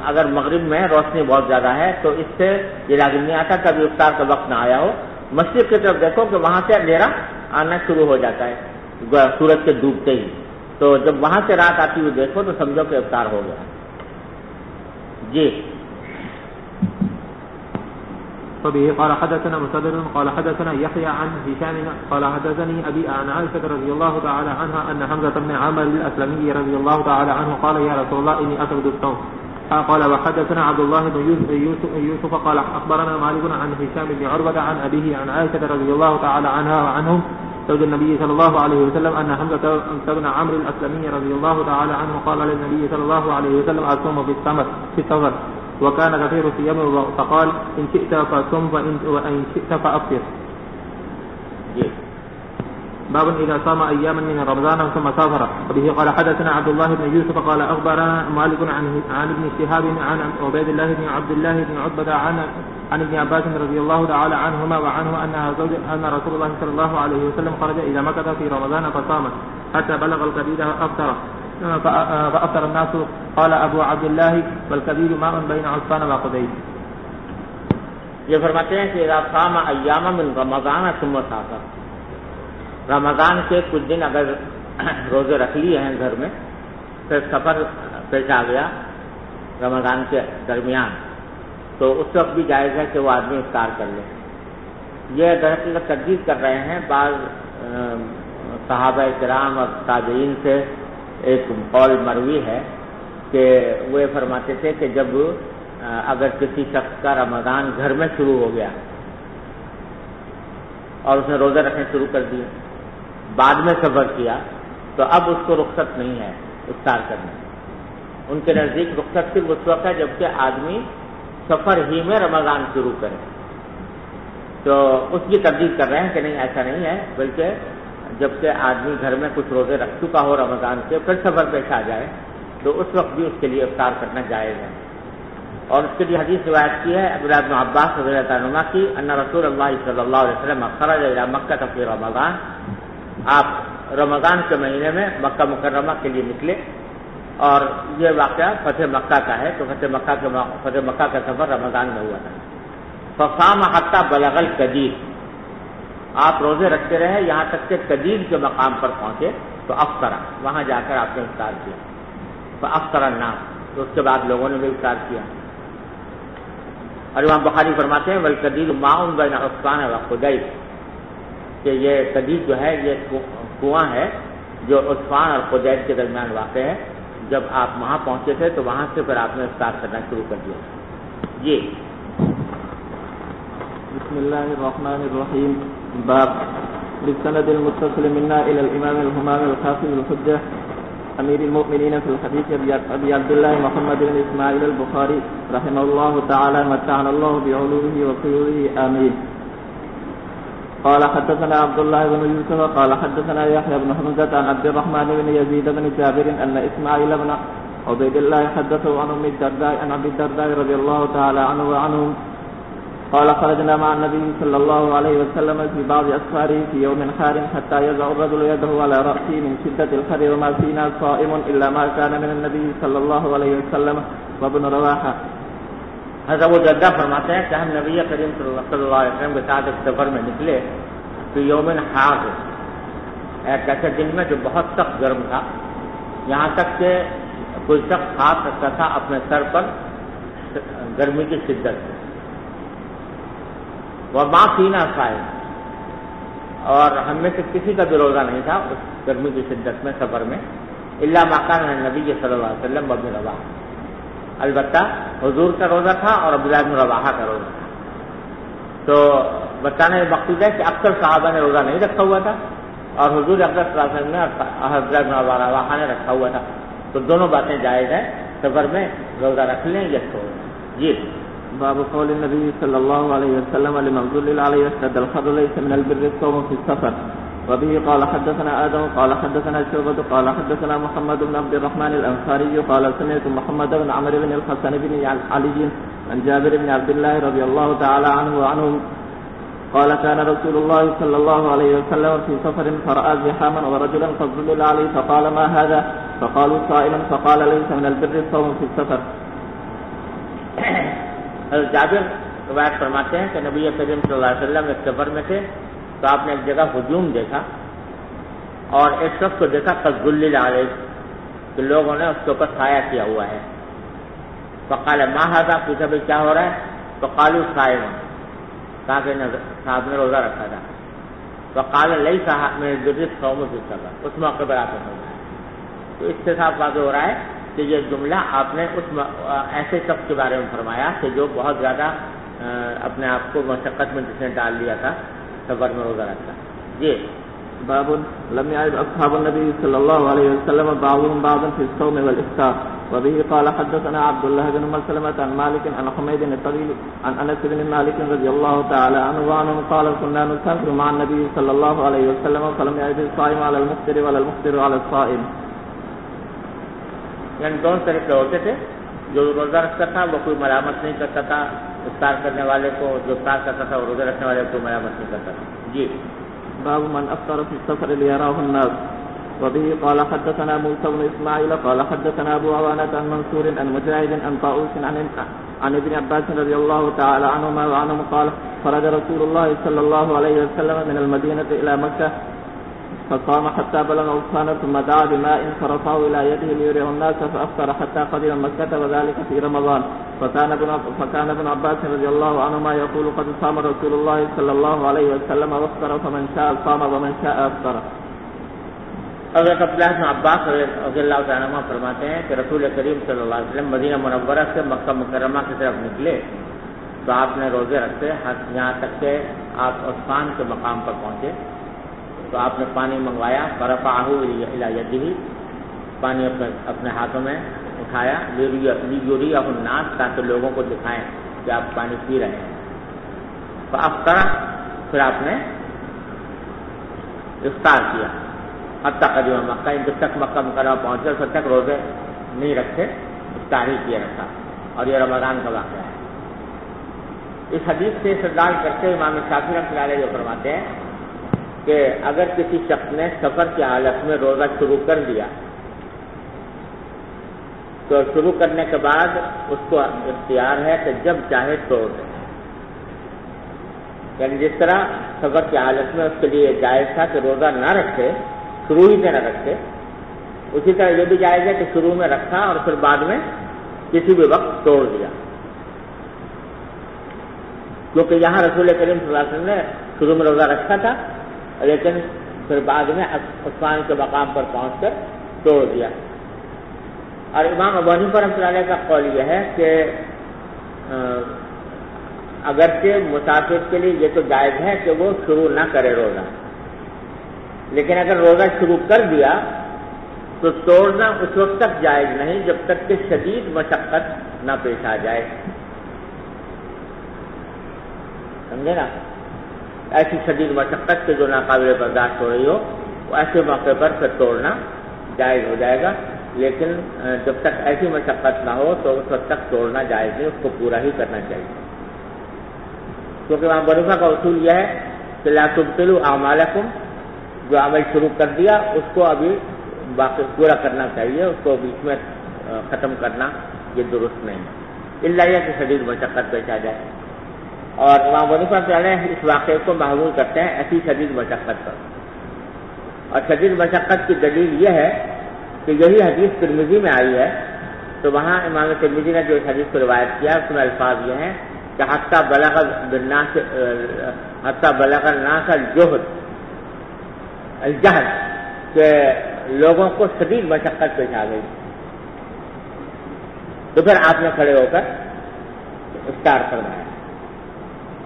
اگر مغرب میں روشنی بہت زیادہ ہے تو اس سے یہ لازم نہیں آتا کبھی افطار کا وقت نہ آیا ہو. مشرق کی طرف دیکھو کہ وہاں سے اندھیرا آنا شروع ہو جاتا ہے سورج کے ڈوبتے ہی, تو جب وہاں سے رات آتی ہوئی دیکھو تو سمجھو کہ افطار ہو گیا. جی. وبه قال حدثنا مسدد قال حدثنا يحيى عن هشام قال حدثني أبي عن عائشة رضي الله تعالى عنها أن حمزة بن عامر الأسلمي رضي الله تعالى عنه قال يا رسول الله إني أسود الصوم. قال وحدثنا عبد الله بن يوسف قال أخبرنا مالك عن هشام بن عروة عن أبيه عن عائشة رضي الله تعالى عنها وعنهم زوج النبي صلى الله عليه وسلم أن حمزة بن عامر الأسلمي رضي الله تعالى عنه قال للنبي صلى الله عليه وسلم أصوم في السفر وكان كثير الصيام فقال إن شئت فصم وإن شئت فأفطر. باب إذا صام أياما من رمضان ثم سافر. وبه قال حدثنا عبد الله بن يوسف قال أخبرنا مالك عن ابن شهاب عن عبيد الله بن عبد الله بن عتبة عن ابن عباس رضي الله تعالى عنهما وعنه أن رسول الله صلى الله عليه وسلم خرج إلى مكة في رمضان فصام حتى بلغ الكبير فأفطر الناس. قال أبو عبد الله والكبير ماء بين عصفان وقديد. یہ فرماتے ہیں کہ اذا صام ایام من رمضان ثم سافر، رمضان کے کچھ دن اگر روزے رکھ لیے ہیں گھر میں، پھر سفر پیش آ گیا رمضان کے درمیان، تو اس وقت بھی جائز ہے کہ وہ آدمی افطار کر لے. یہ دراصل تجدید کر رہے ہیں بعض صحابہ کرام اور تابعین سے ایک قول مروی ہے کہ وہ یہ فرماتے تھے کہ جب اگر کسی شخص کا رمضان گھر میں شروع ہو گیا اور اس نے روزے رکھنے شروع کر دیے، بعد میں سفر کیا، تو اب اس کو رخصت نہیں ہے افطار کرنے. ان کے نزدیک رخصت صرف اس وقت ہے جبکہ آدمی سفر ہی میں رمضان شروع کرے. تو اس کی تردید کر رہے ہیں کہ نہیں، ایسا نہیں ہے، بلکہ جبکہ آدمی گھر میں کچھ روزے رکھ چکا ہو رمضان کے، پھر سفر پیش آ جائے تو اس وقت بھی اس کے لیے افطار کرنا جائز ہے. اور اس کے لیے حدیث روایت کی ہے عبداللہ بن عباس رضی اللہ عنہما کی ان رسول اللہ صلی اللہ علیہ وسلم خرج الى مکہ فی رمضان، آپ رمضان کے مہینے میں مکہ مکرمہ کے لیے نکلے، اور یہ واقعہ فتح مکہ کا ہے، تو فتح مکہ کا سفر رمضان میں ہوا تھا. فصام حتی بلغ القدیر، آپ روزے رکھتے رہے یہاں تک کہ قدیر کے مقام پر پہنچے تو افطر، وہاں جا کر آپ نے افطار کیا. فافطر الناس، تو اس کے بعد لوگوں نے بھی افطار کیا. اور امام بخاری فرماتے ہیں والقدیر ماء بین عصفان وقدید، کہ یہ قدیر جو ہے یہ کنواں ہے جو عصفان اور قدید کے درمیان واقع ہے. جب آپ وہاں پہنچے تھے تو وہاں سے پھر آپ نے افطار کرنا شروع کر دیا. یہ بسم الله الرحمن الرحيم. باب بالسند المتصل منا إلى الإمام الهمام الحافظ الحجة أمير المؤمنين في الحديث أبي عبد الله محمد بن إسماعيل البخاري رحمه الله تعالى متعنا الله بعلومه وقيوده آمين. قال حدثنا عبد الله بن يوسف قال حدثنا يحيى بن حمزة عن عبد الرحمن بن يزيد بن جابر أن إسماعيل بن عبيد الله حدثه عن أم الدرداء عن أبي الدرداء رضي الله تعالى عنه وعنهم قال خرجنا مع النبي صلى الله عليه وسلم في بعض أسفاره في يوم حار حتى يضع الرجل يده على رأسه من شدة الحر وما فينا صائم إلا ما كان من النبي صلى الله عليه وسلم وابن رواحة. حضرت ابو الدرداء فرماتے ہیں کہ ہم نبی کریم صلی اللہ علیہ وسلم کے ساتھ ایک سفر میں نکلے تو یوم حار، ایک ایسے دن میں جو بہت سخت گرم تھا، یہاں تک کہ کوئی شخص ہاتھ رکھتا تھا اپنے سر پر گرمی کی شدت سے. وما فینا صائم، اور ہم میں سے کسی کا بھی روزہ نہیں تھا اس گرمی کی شدت میں سفر میں، الا ما کان نبی صلی اللہ علیہ وسلم وابن رواحہ، البتہ حضور کا روزہ تھا اور عبداللہ بن رواحہ کا روزہ تھا. تو بتانا یہ مقصود ہے کہ اکثر صحابہ نے روزہ نہیں رکھا ہوا تھا اور حضور اکثر صلی اللہ علیہ وسلم نے عبداللہ بن رواحہ نے رکھا ہوا تھا. تو دونوں باتیں جائز ہیں، سفر میں روزہ رکھ لیں یا چھوڑ لیں. جی باب قول النبي صلى الله عليه وسلم لمن ظلل عليه اشتد الحر ليس من البر الصوم في السفر. وبه قال حدثنا آدم قال حدثنا شعبة قال حدثنا محمد بن عبد الرحمن الأنصاري قال سمعت محمد بن عمرو بن الحسن بن علي عن جابر بن عبد الله رضي الله تعالى عنه وعنهم قال كان رسول الله صلى الله عليه وسلم في سفر فرأى زحاما ورجلا قد ظلل عليه فقال ما هذا؟ فقالوا صائم فقال ليس من البر الصوم في السفر. جابر روایت فرماتے ہیں کہ نبی کریم صلی اللہ علیہ وسلم ایک سفر میں تھے تو آپ نے ایک جگہ ہجوم دیکھا اور ایک شخص کو دیکھا قد ظلل علیہ، کہ لوگوں نے اس کے اوپر سایہ کیا ہوا ہے. فقال ما هذا، پوچھا بھائی کیا ہو رہا ہے؟ فقالوا صائم، کہا کہ صاحب نے روزہ رکھا تھا. فقال لیس من البر الصوم في السفر، اس موقع پر آپ نے فرمایا. تو اس سے صاف واضح ہو رہا ہے کہ یہ جملہ آپ نے اس ایسے شخص کے بارے میں فرمایا کہ جو بہت زیادہ اپنے آپ کو مشقت میں جس نے ڈال لیا تھا سفر میں روزہ رکھتا. جی باب لم يعب اصحاب النبي صلى الله عليه وسلم بعضهم بعضا في الصوم والافطار. وبه قال حدثنا عبد الله بن مسلمة عن مالك عن حميد الطويل عن أنس بن مالك رضي الله تعالى عنه قال كنا نسافر مع النبي صلى الله عليه وسلم فلم يعد الصائم على المفطر ولا المفطر على الصائم. یعنی دونوں طریقے ہوتے تھے، جو روزہ رکھتا تھا وہ کوئی ملامت نہیں کرتا تھا افطار کرنے والے کو، جو افطار کرتا تھا وہ روزہ رکھنے والے کو کوئی ملامت نہیں کرتا تھا. جی باب من افطر في السفر ليراه الناس. وبه قال حدثنا موسى بن اسماعيل قال حدثنا ابو عوانة عن منصور عن مجاهد عن طاووس عن ابن عباس رضي الله تعالى عنهما وعنهم قال خرج رسول الله صلى الله عليه وسلم من المدينة الى مكة فصام حتى بلغ عثمان ثم دعا بماء فرفعه الى يده ليريه الناس فافطر حتى قدم مكة وذلك في رمضان. فكان ابن عباس رضي الله عنهما يقول قد صام رسول الله صلى الله عليه وسلم وافطر فمن شاء صام ومن شاء افطر. حضرت عبداللہ بن عباس رضی اللہ تعالیٰ عنہ فرماتے ہیں کہ رسول کریم صلی اللہ علیہ وسلم مدینہ منورہ سے مکہ مکرمہ کی طرف نکلے تو آپ نے روزے رکھے یہاں تک کہ آپ عثمان کے مقام پر پہنچے تو آپ نے پانی منگوایا، فرفعہ الی یدہ، پانی اپنے ہاتھوں میں اٹھایا، لیریہ الناس، تاکہ لوگوں کو دکھائیں کہ آپ پانی پی رہے ہیں. فافطر، پھر آپ نے افطار کیا. حتیٰ قدم مکہ، جب تک مکہ مکرمہ پہنچے تب تک روزے نہیں رکھے، افطار ہی کیا رکھا. اور یہ رمضان کا واقعہ ہے. اس حدیث سے استدلال کرتے امام شافعی رحمۃ اللہ علیہ جو فرماتے ہیں کہ اگر کسی شخص نے سفر کی حالت میں روزہ شروع کر دیا تو شروع کرنے کے بعد اس کو اختیار ہے کہ جب چاہے توڑ دے. یعنی جس طرح سفر کی حالت میں اس کے لیے جائز تھا کہ روزہ نہ رکھے، شروع ہی سے نہ رکھے، اسی طرح یہ بھی جائز ہے کہ شروع میں رکھا اور پھر بعد میں کسی بھی وقت توڑ دیا. کیونکہ یہاں رسول کریم صلی اللہ علیہ وسلم نے شروع میں روزہ رکھا تھا لیکن پھر بعد میں عثمان کے مقام پر پہنچ کر توڑ دیا. اور امام ابو حنیفہ رحمۃ اللہ علیہ کا قول یہ ہے کہ اگرچہ مسافر کے لیے یہ تو جائز ہے کہ وہ شروع نہ کرے روزہ، لیکن اگر روزہ شروع کر دیا تو توڑنا اس وقت تک جائز نہیں جب تک کہ شدید مشقت نہ پیش آ جائے. سمجھے نا؟ ایسی شدید مشقت کے جو ناقابل برداشت ہو رہی ہو وہ ایسے موقع پر پھر توڑنا جائز ہو جائے گا، لیکن جب تک ایسی مشقت نہ ہو تو اس وقت تک توڑنا جائز نہیں، اس کو پورا ہی کرنا چاہیے. کیونکہ وہاں بنفا کا اصول یہ ہے کہ لا تبطلوا اعمالکم، جو عمل شروع کر دیا اس کو ابھی باقی پورا کرنا چاہیے، اس کو بیچ میں ختم کرنا یہ درست نہیں ہے، الا یہ کہ شدید مشقت پیش آ جائے. اور امام بنفا علیہ اس واقعے کو محمول کرتے ہیں ایسی شدید مشقت پر. اور شدید مشقت کی دلیل یہ ہے کہ یہی حدیث ترمذی میں آئی ہے، تو وہاں امام ترمذی نے جو اس حدیث کو روایت کیا اس میں الفاظ یہ ہیں کہ حتی بلغ الناس الجہد، کہ لوگوں کو شدید مشقت پیش آ گئی تو پھر آپ نے کھڑے ہو کر افطار فرمایا.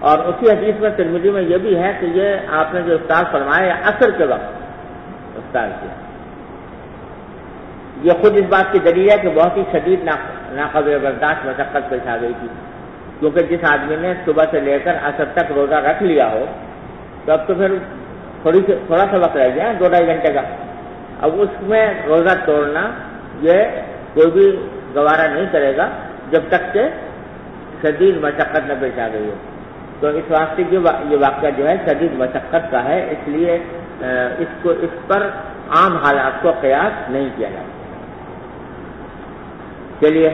اور اسی حدیث میں ترمذی میں یہ بھی ہے کہ یہ آپ نے جو افطار فرمایا عصر کے وقت افطار کیا. یہ خود اس بات کی دلیل ہے کہ بہت ہی شدید ناقابل برداشت مشقت پیش آ گئی تھی، کیونکہ جس آدمی نے صبح سے لے کر عصر تک روزہ رکھ لیا ہو تو اب تو پھر تھوڑا سا وقت رہ گیا 2-2.5 گھنٹے کا. اب اس میں روزہ توڑنا یہ کوئی بھی گوارا نہیں کرے گا جب تک کہ شدید مشقت نہ پیش آ گئی ہو. تو اس واسطے یہ واقعہ جو ہے شدید مشقت کا ہے، اس لیے اس پر عام حالات کو قیاس نہیں کیا جاتا. چلیے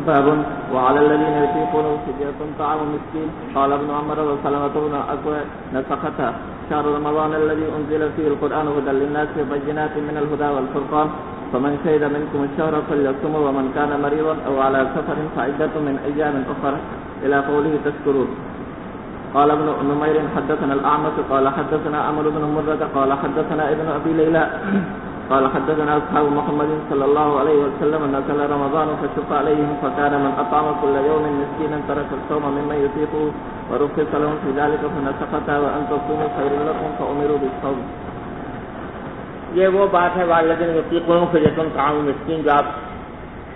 باب وعلى الذين يطيقونه فدية طعام مسكين. قال ابن عمر وسلمة بن أكوع نسختها شهر رمضان الذي أنزل فيه القرآن هدى للناس وبينات من الهدى والفرقان فمن شهد منكم الشهر فليصمه ومن كان مريضا أو على سفر فعدة من أيام أخرى إلى قوله تشكرون. قال ابن نمير حدثنا الأعمش قال حدثنا عمرو بن مرة قال حدثنا ابن أبي ليلى قال حدثنا أصحاب محمد صلى الله عليه وسلم أن نزل رمضان فشق عليهم فكان من أطعم كل يوم مسكينا ترك الصوم ممن يطيقه ورخص لهم في ذلك فنسختها وأن تصوموا خير لكم فأمروا بالصوم. یہ وہ بات ہے والذین یطیقون فدیۃ طعام مسکین جو آپ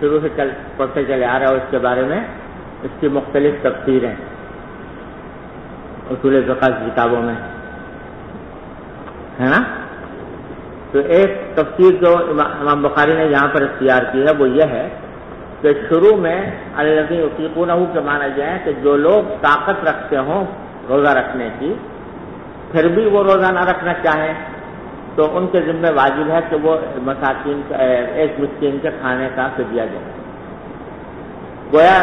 شروع سے پڑھتے چلے آ رہے ہو اس کے بارے میں اس کی مختلف تفسیریں اصول فقہ کی کتابوں میں ہے نا. تو ایک تفسیر جو امام بخاری نے یہاں پر اختیار کی ہے وہ یہ ہے کہ شروع میں الذین یطیقونہ کے معنی یہ ہے کہ جو لوگ طاقت رکھتے ہوں روزہ رکھنے کی پھر بھی وہ روزہ نہ رکھنا چاہیں تو ان کے ذمہ واجب ہے کہ وہ مساکین ایک مسکین کے کھانے کا فدیہ دیں. گویا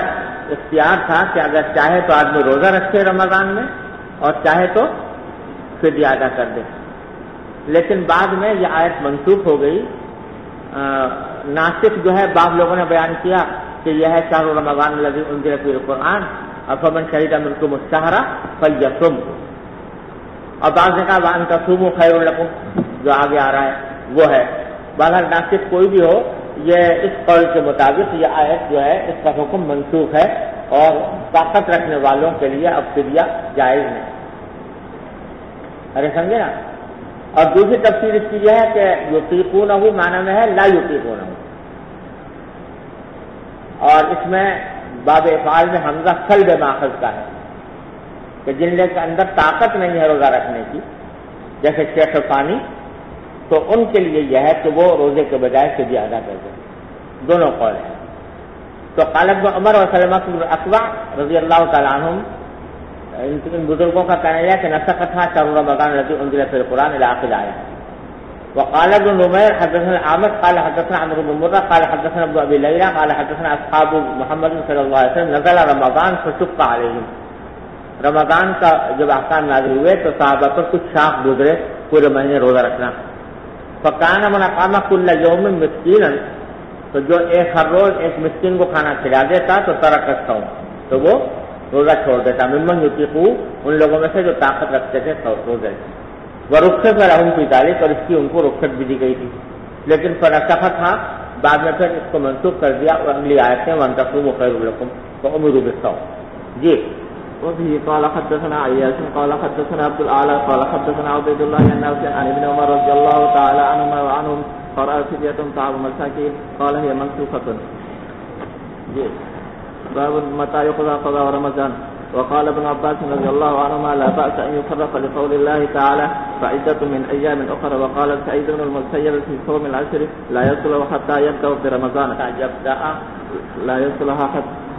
اختیار تھا کہ اگر چاہے تو آدمی روزہ رکھے رمضان میں اور چاہے تو فدیہ ادا کر دے. لیکن بعد میں یہ آیت منسوخ ہو گئی. ناسخ جو ہے بعض لوگوں نے بیان کیا کہ یہ ہے شہر رمضان الذی انزل فیہ القرآن افمن شہد منکم الشہر فلیصم، اور بعض نے کہا وان تصوموا خیر لکم جو آگے آ رہا ہے وہ ہے. بہرحال ناسخ کوئی بھی ہو یہ اس قول کے مطابق یہ آیت جو ہے اس کا حکم منسوخ ہے اور طاقت رکھنے والوں کے لیے اب فدیہ جائز نہیں. ارے سمجھے نا. اور دوسری تفسیر اس کی یہ ہے کہ یطیقونہ معنی میں ہے لا یطیقونہ، اور اس میں باب افعال میں حمزہ سلب ماخذ کا ہے کہ جن کے اندر طاقت نہیں ہے روزہ رکھنے کی جیسے شیخ فانی تو ان کے لیے یہ ہے کہ وہ روزے کے بجائے فدیہ ادا کر دیں. دونوں قول ہیں. تو قال ابن عمر و سلمہ بن الاکوع رضی اللہ تعالیٰ عنہم ان بزرگوں کا کہنا ہے کہ نسختھا شهر رمضان الذي انزل فيه القرآن الى آخر الآية. وقال ابن نمير حدثنا الأعمش قال حدثنا عمرو بن مرة قال حدثنا ابن أبي ليلى قال حدثنا أصحاب محمد صلی اللہ علیہ وسلم نزل رمضان فشق عليهم. رمضان کا جب احکام نازل ہوئے تو صحابہ پر کچھ شاق گزرے پورے مہینے روزہ رکھنا. فكان من أقام كل يوم مسكينا، تو جو ہر روز ایک مسکین کو کھانا کھلا دیتا تو ترک الصوم، تو وہ روزہ چھوڑ دیتا. ممن یطیقو ان لوگوں میں سے جو طاقت رکھتے تھے روزے. ورخص لهم في ذلك، اور اس کی ان کو رخصت بھی دی گئی تھی. لیکن فنسخ تھا بعد میں پھر اس کو منسوخ کر دیا اور اگلی آیت میں وان تصوموا خیر لکم وامروا بالصوم. جی. وفيه قال حدثنا عياش قال حدثنا عبد الاعلى قال حدثنا عبيد الله النافع عن ابن عمر رضي الله تعالى عنهما وعنهم قرأ فدية طعام مساكين قال هي منسوخة. جی. باب متى يقضى قضاء رمضان. وقال ابن عباس رضي الله عنهما لا بأس أن يفرق لقول الله تعالى فعدة من أيام أخرى. وقال سعيد بن المسيب في صوم العشر لا يصلح حتى يبدأ برمضان لا يصلح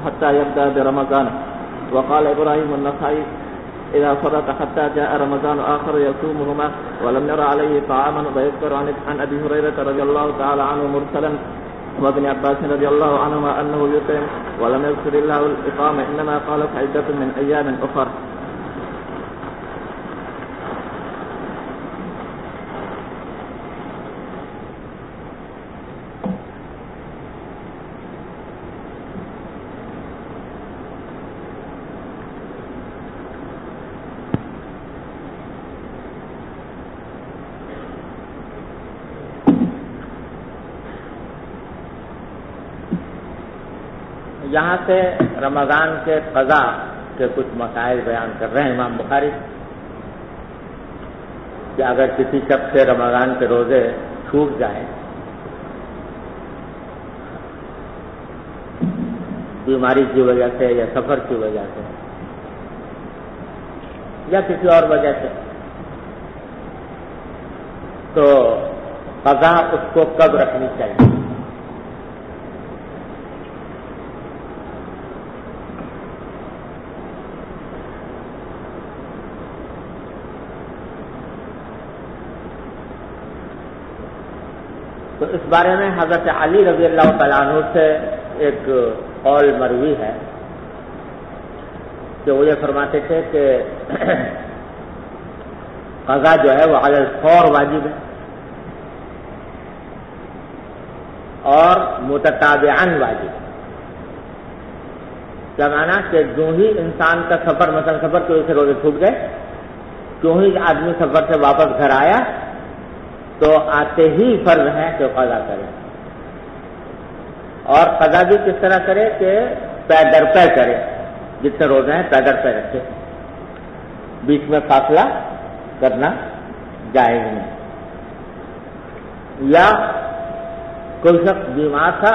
حتى يبدأ برمضان. وقال إبراهيم النخعي إذا فرط حتى جاء رمضان آخر يصومهما ولم ير عليه طعاما. ويذكر عن أبي هريرة رضي الله تعالى عنه مرسلا وابن عباس رضي الله عنهما أنه يطعم ولم يذكر الله الإقامة إنما قال عدة من أيام أخر. یہاں سے رمضان کے قضا کے کچھ مسائل بیان کر رہے ہیں امام بخاری کہ اگر کسی شخص سے رمضان کے روزے چھوٹ جائیں بیماری کی وجہ سے یا سفر کی وجہ سے یا کسی اور وجہ سے تو قضا اس کو کب رکھنی چاہیے. تو اس بارے میں حضرت علی رضی اللہ تعالیٰ عنہ سے ایک قول مروی ہے کہ وہ یہ فرماتے تھے کہ قضا جو ہے وہ علی الفور واجب ہے اور متتابعاً واجب. کیا معنی کہ جو ہی انسان کا سفر مثلا سفر کی وجہ سے روزے چھوٹ گئے جو ہی آدمی سفر سے واپس گھر آیا تو آتے ہی فرض ہے کہ قضا کرے. اور قضا بھی کس طرح کرے کہ پے در پے کرے. جتنے روزے ہیں پے در پے رکھے, بیچ میں فاصلہ کرنا جائز نہیں. یا کوئی شخص بیمار تھا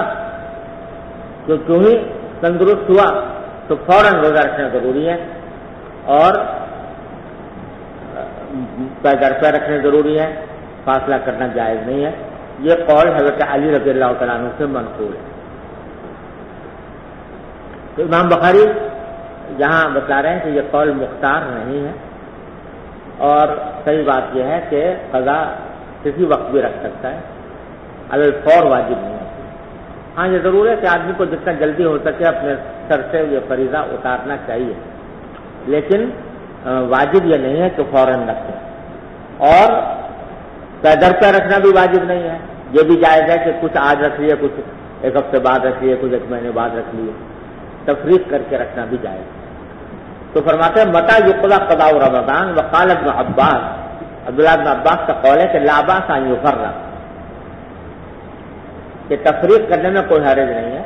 کیوں ہی تندرست ہوا تو فوراً روزہ رکھنا ضروری ہے، اور گھر پہ رکھنے ضروری ہے، فاصلہ کرنا جائز نہیں ہے۔ یہ قول حضرت علی رضی اللہ تعالیٰ عنہ سے منقول ہے۔ تو امام بخاری یہاں بتا رہے ہیں کہ یہ قول مختار نہیں ہے، اور صحیح بات یہ ہے کہ قضا کسی وقت بھی رکھ سکتا ہے، علی الفور واجب نہیں ہے۔ ہاں یہ ضرور ہے کہ آدمی کو جتنا جلدی ہو سکے اپنے سر سے یہ فریضہ اتارنا چاہیے، لیکن واجب یہ نہیں ہے کہ فوراً رکھیں، اور پیدر پہ رکھنا بھی واجب نہیں ہے۔ یہ بھی جائز ہے کہ کچھ آج رکھ لیے، کچھ ایک ہفتے بعد رکھ لیے، کچھ ایک مہینے بعد رکھ لیے، تفریق کر کے رکھنا بھی جائز ہے۔ تو فرماتے ہیں متى يقضى قضاء رمضان، وقال ابن عباس، عبداللہ ابن عباس کا قول ہے کہ لا باس ان يفرق، کہ تفریق کرنے میں کوئی حرج نہیں ہے،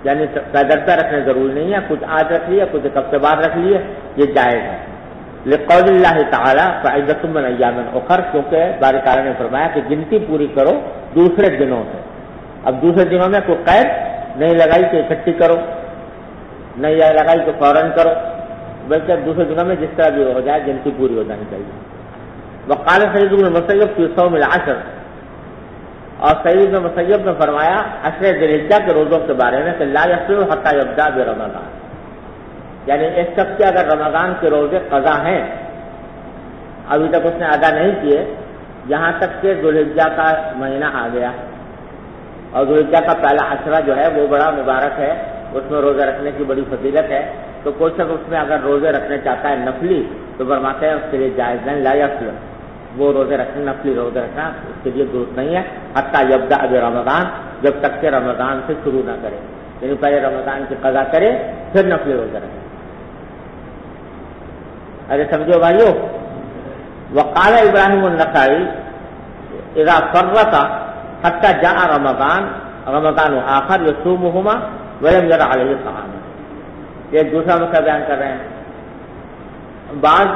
یعنی پیدر پہ رکھنے ضروری نہیں ہے، کچھ آج رکھ لیے، کچھ ایک ہفتے بعد رکھ لیے، یہ جائز ہے۔ لقول اللہ تعالیٰ فعدۃ من ایام اخر، کیونکہ باری تعالیٰ نے فرمایا کہ گنتی پوری کرو دوسرے دنوں سے۔ اب دوسرے دنوں میں کوئی قید نہیں لگائی کہ اکٹھی کرو، نہیں یہ لگائی کہ فوراً کرو، بلکہ دوسرے دنوں میں جس طرح بھی ہو جائے گنتی پوری ہو جانی چاہیے۔ وقال سعید بن المسیب فی صوم العشر، اور سعید بن المسیب نے فرمایا عشر ذی الحجہ کے روزوں کے بارے میں کہ لا یصح حتی یبدأ برمضان، یعنی ایک شخص کے اگر رمضان کے روزے قضا ہیں، ابھی تک اس نے ادا نہیں کیے، یہاں تک کہ ذی الحجہ کا مہینہ آ گیا، اور ذی الحجہ کا پہلا عشرہ جو ہے وہ بڑا مبارک ہے، اس میں روزے رکھنے کی بڑی فضیلت ہے، تو کوئی شخص اس میں اگر روزے رکھنے چاہتا ہے نفلی، تو فرماتے ہیں اس کے لیے جائز نہیں، لا یصح، وہ روزے رکھنے نفلی روزے رکھنا اس کے لیے درست نہیں ہے، حتی یبدأ برمضان، جب تک کہ رمضان سے شروع نہ کرے، یعنی پہلے رمضان کی قضا کرے پھر نفلی روزے رکھے۔ ارے سمجھو بھائیو، وقال ابراہیم النخعی اذا فرط حتى جاء رمضان آخر يصومهما ولم ير عليه طعام، یہ دوسرا مسئلہ بیان کر رہے ہیں۔ بعض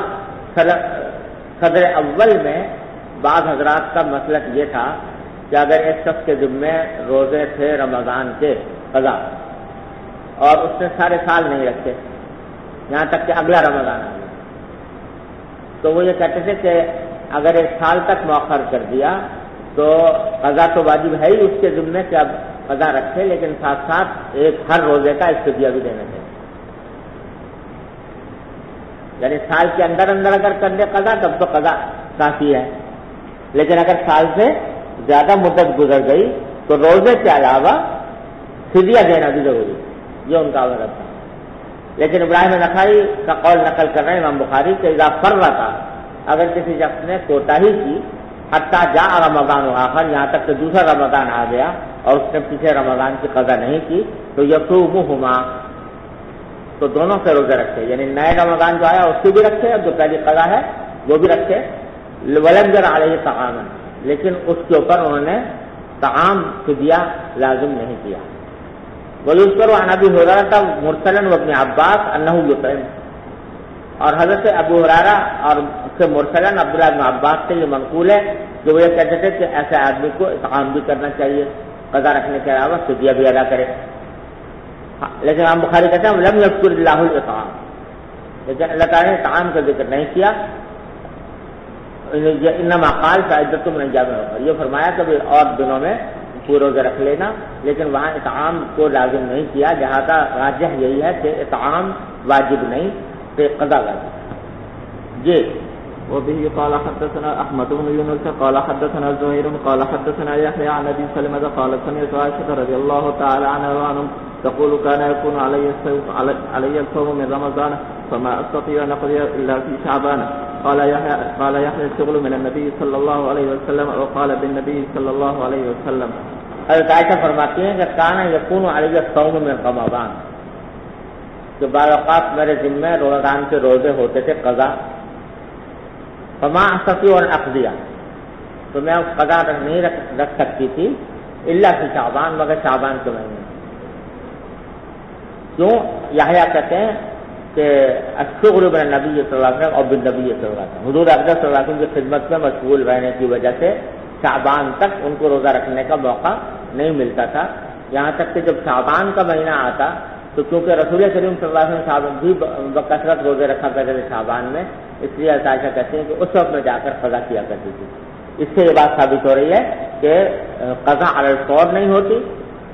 صدر اول میں بعض حضرات کا مسلک یہ تھا کہ اگر ایک شخص کے ذمے روزے تھے رمضان کے قضا، اور اس نے سارے سال نہیں رکھے یہاں تک کہ اگلا رمضان آ گیا، تو وہ یہ کہتے تھے کہ اگر ایک سال تک مؤخر کر دیا تو قضا تو واجب ہے ہی اس کے ذمے کہ اب قضا رکھے، لیکن ساتھ ساتھ ایک ہر روزے کا فدیہ بھی دینا چاہیے، یعنی سال کے اندر اگر کر دے قضا تب تو قضا کافی ہے، لیکن اگر سال سے زیادہ مدت گزر گئی تو روزے کے علاوہ فدیہ دینا بھی ضروری ہے، یہ ان کا مذہب تھا۔ لیکن ابراہیم نخعی کا قول نقل کر رہے ہیں امام بخاری کہ اذا فرط، اگر کسی شخص نے کوتاہی کی حتی جاء رمضان آخر، یہاں تک کہ دوسرا رمضان آ گیا اور اس نے پیچھے رمضان کی قضا نہیں کی، تو یصومہما، تو دونوں سے روزے رکھے، یعنی نئے رمضان جو آیا اس کی بھی رکھے اور جو پہلی قضا ہے وہ بھی رکھے، ولم ير علیہ طعاما، لیکن اس کے اوپر انہوں نے طعام فدیہ لازم نہیں کیا۔ وَيُذْكَرُ عَنْ أَبِي هُرَيرَةَ مُرْسَلًا وَابْنِ عَبَّاسَ أَنَّهُ يُطْعِمُ، اور حضرت ابو ہریرہ اور اس سے مرسلاً عبداللہ بن عباس سے یہ منقول ہے کہ وہ یہ کہتے تھے کہ ایسے آدمی کو اطعام بھی کرنا چاہیے، قضا رکھنے کے علاوہ فدیہ بھی ادا کرے۔ لیکن امام بخاری کہتے ہیں لم یذکر اللہ الاطعام، لیکن اللہ تعالیٰ نے اطعام کا ذکر نہیں کیا، انما قال فعدۃ من ایام اخر، یہ فرمایا کہ اور دنوں میں پورے روزے رکھ لینا، لیکن وہاں اطعام کو لازم نہیں کیا، لہذا راجح یہی ہے کہ اطعام واجب نہیں کہ قضا واجب۔ جی وبه قال حدثنا احمد بن يونس قال حدثنا زهير قال حدثنا يحيى عن ابي سلمة قال سمعت عائشة رضي الله تعالى عنها تقول كان يكون علي الصوم من رمضان فما استطيع ان اقضي الا في شعبان، قال يحيى الشغل من النبي صلى الله عليه وسلم وقال بالنبي صلى الله عليه وسلم۔ حضرت عائشہ فرماتی ہیں کہ کان یکون علی الصوم من رمضان، کہ بعض اوقات میرے ذمہ رمضان کے روزے ہوتے تھے قضا، فما استطيع ان اقضي، تو میں اس قضا نہیں رکھ سکتی تھی الا فی شعبان، مگر شعبان کے مہینے۔ کیوں؟ یحییٰ کہتے ہیں کہ الشغل بین نبی صلی اللہ علیہ وسلم اور بالنبی صلی اللہ علیہ وسلم، حضور اقدس صلی اللہ علیہ وسلم کی خدمت میں مشغول رہنے کی وجہ سے شعبان تک ان کو روزہ رکھنے کا موقع نہیں ملتا تھا، یہاں تک کہ جب شعبان کا مہینہ آتا تو چونکہ رسول کریم صلی اللہ علیہ وسلم بھی بکثرت روزے رکھا کرتے تھے شعبان میں، اس لیے عائشہ کہتے ہیں کہ اس وقت میں جا کر قضا کیا کرتی تھی۔ اس سے یہ بات ثابت ہو رہی ہے کہ قضا علی الفور نہیں ہوتی،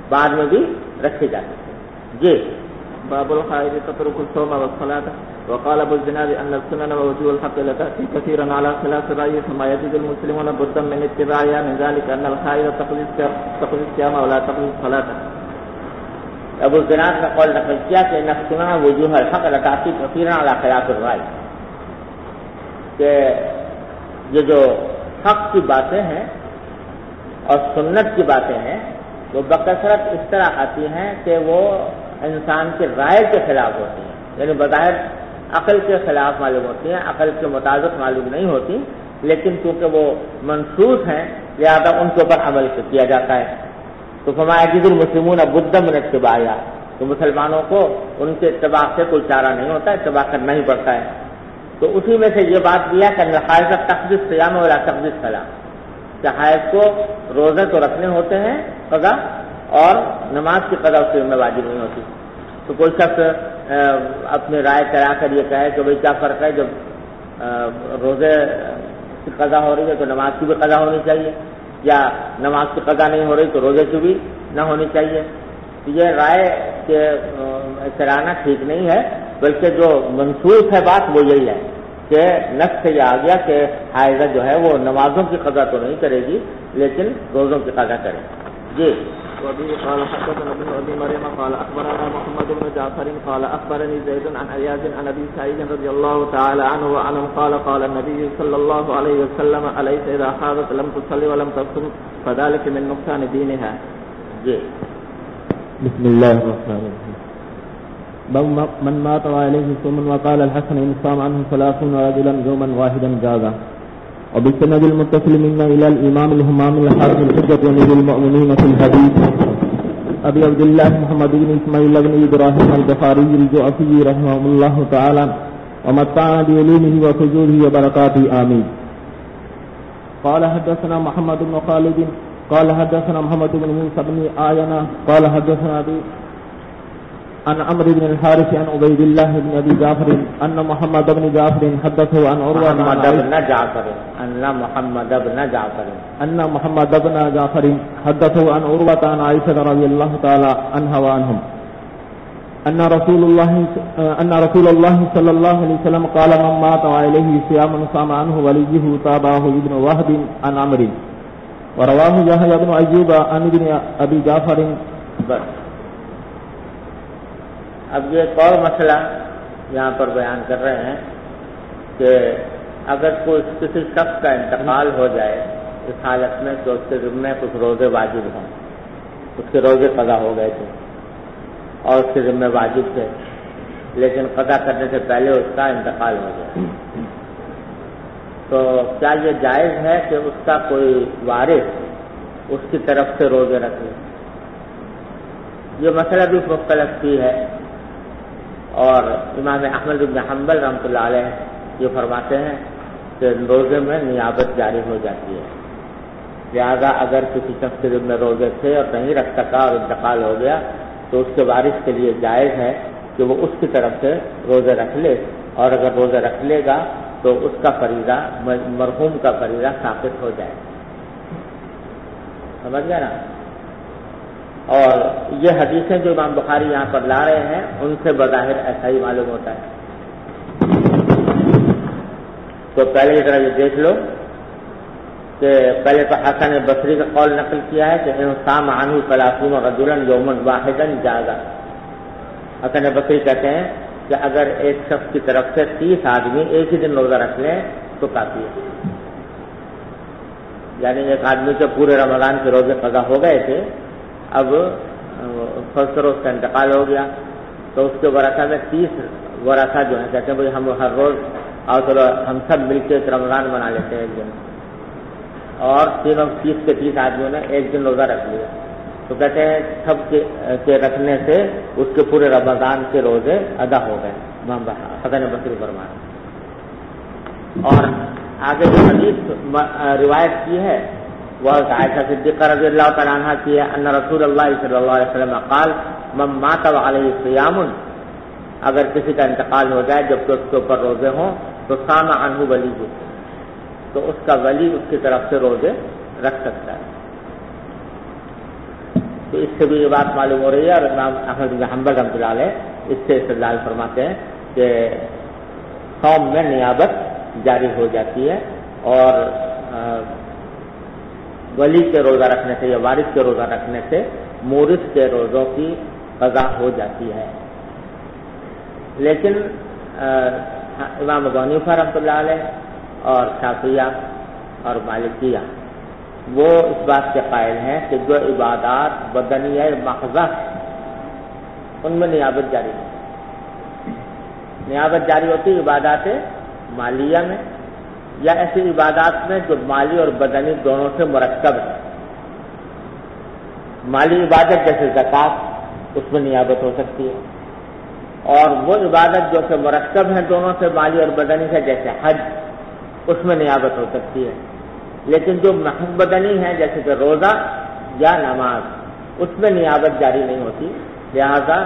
بعد میں بھی رکھی جاتی ہے۔ جی باب الحائض تترك الصوم والصلاة. وقال ابو الزناد ان السنن ووجوه الحق لتاتي كثيرا على خلاف الراي، ثم يجد المسلمون بدا من اتباعها، من ذلك ان الحائض تقضي الصيام ولا تقضي الصلاة. ابو الزناد کا قول نقل کیا کہ ان السنن ووجوه الحق لتاتي كثيرا على خلاف الراي، کہ یہ جو حق کی باتیں ہیں اور سنت کی باتیں ہیں وہ بکثرت اس طرح آتی ہیں کہ وہ انسان کے رائے کے خلاف ہوتی ہیں، یعنی بظاہر عقل کے خلاف معلوم ہوتی ہیں، عقل کے مطابق معلوم نہیں ہوتی، لیکن چونکہ وہ منصوص ہیں لہذا ان کے اوپر عمل کیا جاتا ہے۔ تو فرمایا جد المسلمون بد من اتباعها، تو مسلمانوں کو ان کے اتباع سے کوئی چارہ نہیں ہوتا، اتباع کرنا ہی پڑتا ہے۔ تو اسی میں سے یہ بات دیا کہ حائض تقضی الصیام ولا تقضی الصلاۃ، کہ حائض کو روزے تو رکھنے ہوتے ہیں قضا، اور نماز کی قضا اس میں واجب نہیں ہوتی۔ تو کوئی شخص اپنی رائے کرا کر یہ کہے کہ بھئی کیا فرق ہے، جب روزے کی قضا ہو رہی ہے تو نماز کی بھی قضا ہونی چاہیے، یا نماز کی قضا نہیں ہو رہی تو روزے کی بھی نہ ہونی چاہیے۔ یہ رائے کے کرانا ٹھیک نہیں ہے، بلکہ جو منسوخ ہے بات وہ یہی ہے کہ نص سے یہ آ گیا کہ حائضہ جو ہے وہ نمازوں کی قضا تو نہیں کرے گی لیکن روزوں کی قضا کرے۔ جی وبه قال حدثنا ابن ابي مريم قال اخبرنا محمد بن جعفر قال اخبرني زيد عن اياد عن ابي سعيد رضي الله تعالى عنه وعنه قال قال النبي صلى الله عليه وسلم اليس اذا حاضت لم تصلي ولم تصم فذلك من نقصان دينها. جی بسم الله الرحمن الرحيم. باب من مات وعليه صوم وقال الحسن ان صام عنه 30 رجلا يوما واحدا جازا. وبالسند المتصل منا الى الامام الهمام الحافظ الحجة وامير المؤمنين في الحديث ابي عبد الله محمد بن اسماعيل بن ابراهيم البخاري الجعفي رحمه الله تعالى ومتعنا بعلومه وفضوله وبركاته آمين. قال حدثنا محمد بن خالد قال حدثنا محمد بن موسى بن آينا قال حدثنا ابي عن عمرو بن الحارث عن عبيد الله بن ابي جعفر ان محمد بن جعفر حدثه عن عروه ان محمد بن جعفر حدثه عن عروه عن عائشه رضي الله تعالى عنها وعنهم ان رسول الله صلى الله عليه وسلم قال من مات وعليه صيام صام عنه وليه تابعه ابن وهب عن عمرو ورواه يحيى بن ايوب عن ابن ابي جعفر. اب یہ ایک اور مسئلہ یہاں پر بیان کر رہے ہیں کہ اگر کوئی کسی شخص کا انتقال ہو جائے اس حالت میں تو اس کے ذمے کچھ روزے واجب ہیں، اس کے روزے قضا ہو گئے تھے اور اس کے ذمے واجب تھے، لیکن قضا کرنے سے پہلے اس کا انتقال ہو گیا، تو کیا یہ جائز ہے کہ اس کا کوئی وارث اس کی طرف سے روزے رکھے؟ یہ مسئلہ بھی مختلف کی ہے، اور امام احمد بن حنبل رحمۃ اللہ علیہ یہ فرماتے ہیں کہ روزے میں نیابت جاری ہو جاتی ہے، لہذا اگر کسی شخص کے ذمہ روزے تھے اور نہیں رکھ سکا اور انتقال ہو گیا تو اس کے وارث کے لیے جائز ہے کہ وہ اس کی طرف سے روزے رکھ لے، اور اگر روزے رکھ لے گا تو اس کا فریضہ مرحوم کا فریضہ ثابت ہو جائے، سمجھ گیا نا؟ اور یہ حدیثیں جو امام بخاری یہاں پر لا رہے ہیں ان سے بظاہر ایسا ہی معلوم ہوتا ہے۔ تو پہلے ذرا یہ دیکھ لو کہ پہلے تو حسن بصری کا قول نقل کیا ہے کہ انصام عنہ 30 رجلا یوما واحدا جازا۔ حسن بصری کہتے ہیں کہ اگر ایک شخص کی طرف سے 30 آدمی ایک ہی دن روزہ رکھ لیں تو کافی ہے، یعنی ایک آدمی کے پورے رمضان کے روزے قضا ہو گئے تھے، اب فرض کرو اس کا انتقال ہو گیا تو اس کے ورثہ میں 30 ورثہ جو ہیں کہتے ہیں بھائی ہم ہر روز اور چلو ہم سب مل کے ایک رمضان بنا لیتے ہیں ایک دن، اور 30 کے 30 آدمیوں نے ایک دن روزہ رکھ لیا، تو کہتے ہیں سب کے رکھنے سے اس کے پورے رمضان کے روزے ادا ہو گئے، حسن بصری فرمایا۔ اور آگے جو حدیث روایت کی ہے وہ عائشہ صدیقہ رضی اللہ تعالیٰ عنہ کی ہے ان رسول اللہ صلی اللہ علیہ وسلم قال من مات وعلیہ صیام، اگر کسی کا انتقال ہو جائے جبکہ اس کے اوپر روزے ہوں تو صام عنہ ولی، تو اس کا ولی اس کی طرف سے روزے رکھ سکتا ہے۔ تو اس سے بھی یہ بات معلوم ہو رہی ہے، اور امام احمد بن حنبل رحمۃ اللہ علیہ اس سے استدلال فرماتے ہیں کہ صوم میں نیابت جاری ہو جاتی ہے، اور ولی کے روزہ رکھنے سے یا وارث کے روزہ رکھنے سے مورث کے روزوں کی قضا ہو جاتی ہے۔ لیکن امام ابو حنیفہ رحمۃ اللہ علیہ اور شافعیہ اور مالکیہ وہ اس بات کے قائل ہیں کہ جو عبادات بدنیہ محضہ ان میں نیابت جاری ہوتی ہے۔ نیابت جاری ہوتی ہے عبادات مالیہ میں یا ایسی عبادات میں جو مالی اور بدنی دونوں سے مرکب ہے۔ مالی عبادت جیسے زکوٰۃ، اس میں نیابت ہو سکتی ہے، اور وہ عبادت جو کہ مرکب ہے دونوں سے مالی اور بدنی سے جیسے حج، اس میں نیابت ہو سکتی ہے۔ لیکن جو محض بدنی ہے جیسے کہ روزہ یا نماز، اس میں نیابت جاری نہیں ہوتی، لہذا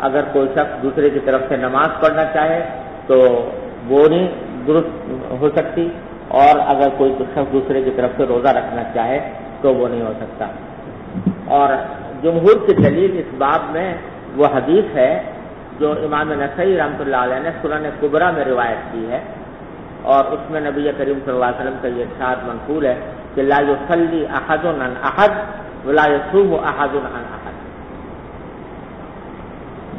اگر کوئی شخص دوسرے کی طرف سے نماز پڑھنا چاہے تو وہ نہیں درست ہو سکتی، اور اگر کوئی شخص دوسرے کی طرف سے روزہ رکھنا چاہے تو وہ نہیں ہو سکتا۔ اور جمہور کی دلیل اس باب میں وہ حدیث ہے جو امام نسائی رحمۃ اللہ علیہ نے سنن کبریٰ میں روایت کی ہے، اور اس میں نبی کریم صلی اللہ علیہ وسلم کا یہ ارشاد منقول ہے کہ لا یصلی احد عن احد ولا یصوم احد عن احد،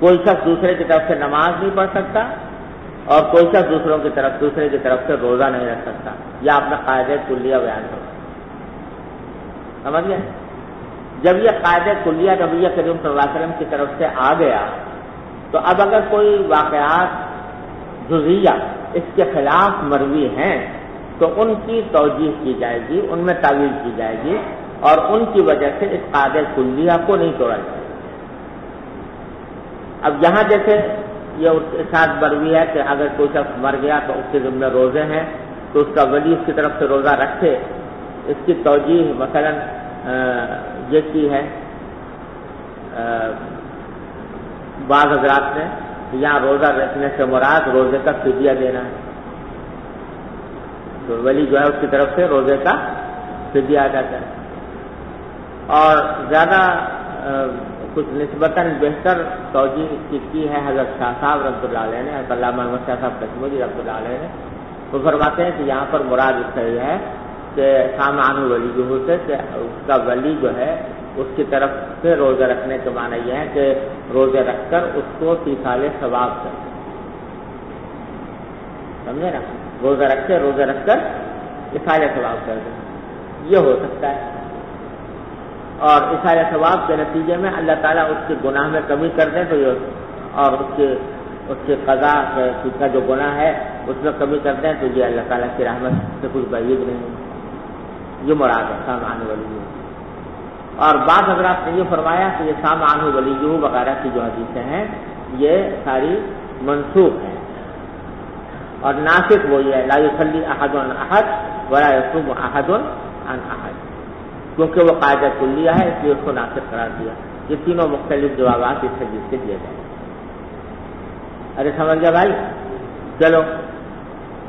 کوئی شخص دوسرے کی طرف سے نماز نہیں پڑھ سکتا اور کوئی شخص دوسرے کی طرف سے روزہ نہیں رکھ سکتا۔ یہ آپ نے قاعدہ کلیہ بیان کر سمجھ گئے؟ جب یہ قاعدہ کلیہ نبی کریم صلی اللہ علیہ وسلم کی طرف سے آ گیا تو اب اگر کوئی واقعات جزیہ اس کے خلاف مروی ہیں تو ان کی توجیح کی جائے گی، ان میں تعویل کی جائے گی، اور ان کی وجہ سے اس قاعدہ کلیہ کو نہیں توڑا جائے گا۔ اب یہاں جیسے یہ ارشاد مروی ہے کہ اگر کوئی شخص مر گیا تو اس کے ذمہ روزے ہیں تو اس کا ولی اس کی طرف سے روزہ رکھے، اس کی توجیح مثلا یہ کی ہے بعض حضرات نے یہاں روزہ رکھنے سے مراد روزے کا فدیہ دینا ہے، تو ولی جو ہے اس کی طرف سے روزے کا فدیہ ادا کرے۔ اور زیادہ کچھ نسبتاً بہتر توجیہ کی ہے حضرت شاہ صاحب رحمۃ اللہ علیہ نے، علامہ محمد شاہ صاحب کشمیری رحمۃ اللہ علیہ نے، وہ فرماتے ہیں کہ یہاں پر مراد اس سے یہ ہے کہ صام عنہ ولی سے کہ اس کا ولی جو ہے اس کی طرف سے روزے رکھنے کے معنی یہ ہے کہ روزے رکھ کر اس کو ایصال ثواب کرے، سمجھے نا؟ روزہ رکھ کر ایصال ثواب کر دیں، یہ ہو سکتا ہے۔ اور ایصال ثواب کے نتیجے میں اللہ تعالیٰ اس کے گناہ میں کمی کر دیں تو یہ، اور اس کے قضا کا جو گناہ ہے اس میں کمی کر دیں تو یہ اللہ تعالیٰ کی رحمت سے کچھ بعید نہیں ہے، یہ مراد ہے صام عنہ ولی۔ اور بعض حضرات نے یہ فرمایا کہ یہ صام عنہ ولی وغیرہ کی جو حدیثیں ہیں یہ ساری منسوخ ہیں، اور ناسخ وہی ہے لا یصلی احد عن احد ولا یصوم احد عن احد، کیونکہ وہ قاعدہ کلیہ ہے اس لیے اس کو ناسخ قرار دیا۔ یہ تینوں مختلف جوابات اس حدیث سے دیے گئے۔ ارے سمجھ گیا بھائی؟ چلو۔